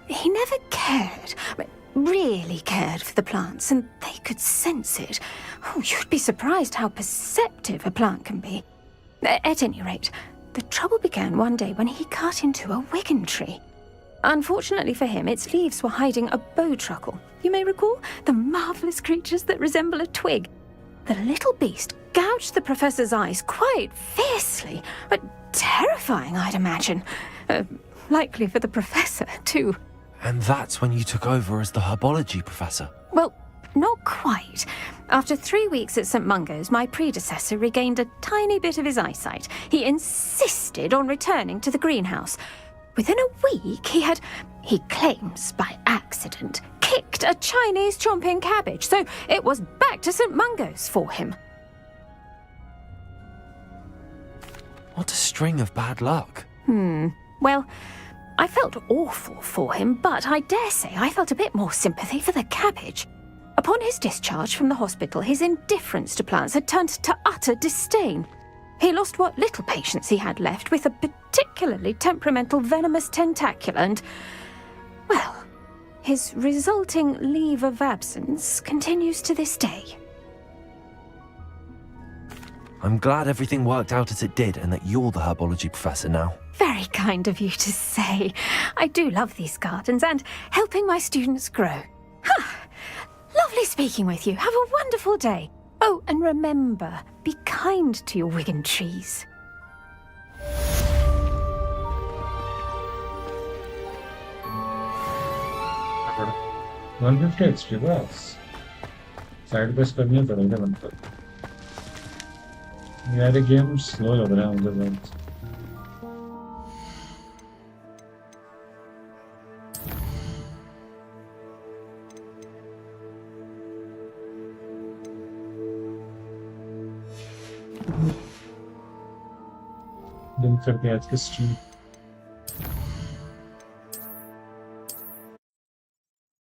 he never cared, really cared for the plants, and they could sense it. Oh, you'd be surprised how perceptive a plant can be. At any rate, the trouble began one day when he cut into a Wigan tree. Unfortunately for him, its leaves were hiding a bowtruckle. You may recall the marvellous creatures that resemble a twig. The little beast gouged the professor's eyes quite fiercely, but terrifying, I'd imagine. Likely for the professor, too. And that's when you took over as the herbology professor? Well, not quite. After 3 weeks at St. Mungo's, my predecessor regained a tiny bit of his eyesight. He insisted on returning to the greenhouse. Within a week, he claims by accident, kicked a Chinese chomping cabbage, so it was back to St. Mungo's for him. What a string of bad luck. Well, I felt awful for him, but I dare say I felt a bit more sympathy for the cabbage. Upon his discharge from the hospital, his indifference to plants had turned to utter disdain. He lost what little patience he had left with a particularly temperamental venomous tentacula and, well, his resulting leave of absence continues to this day. I'm glad everything worked out as it did and that you're the herbology professor now. Very kind of you to say. I do love these gardens and helping my students grow. Lovely speaking with you. Have a wonderful day. Oh, and remember, be kind to your Wigan trees. $150 एक्सट्री बस side quest करनी पड़ेगा मतलब यार ये game slow लग रहा है मुझे बहुत दिन करके आज की स्ट्रीम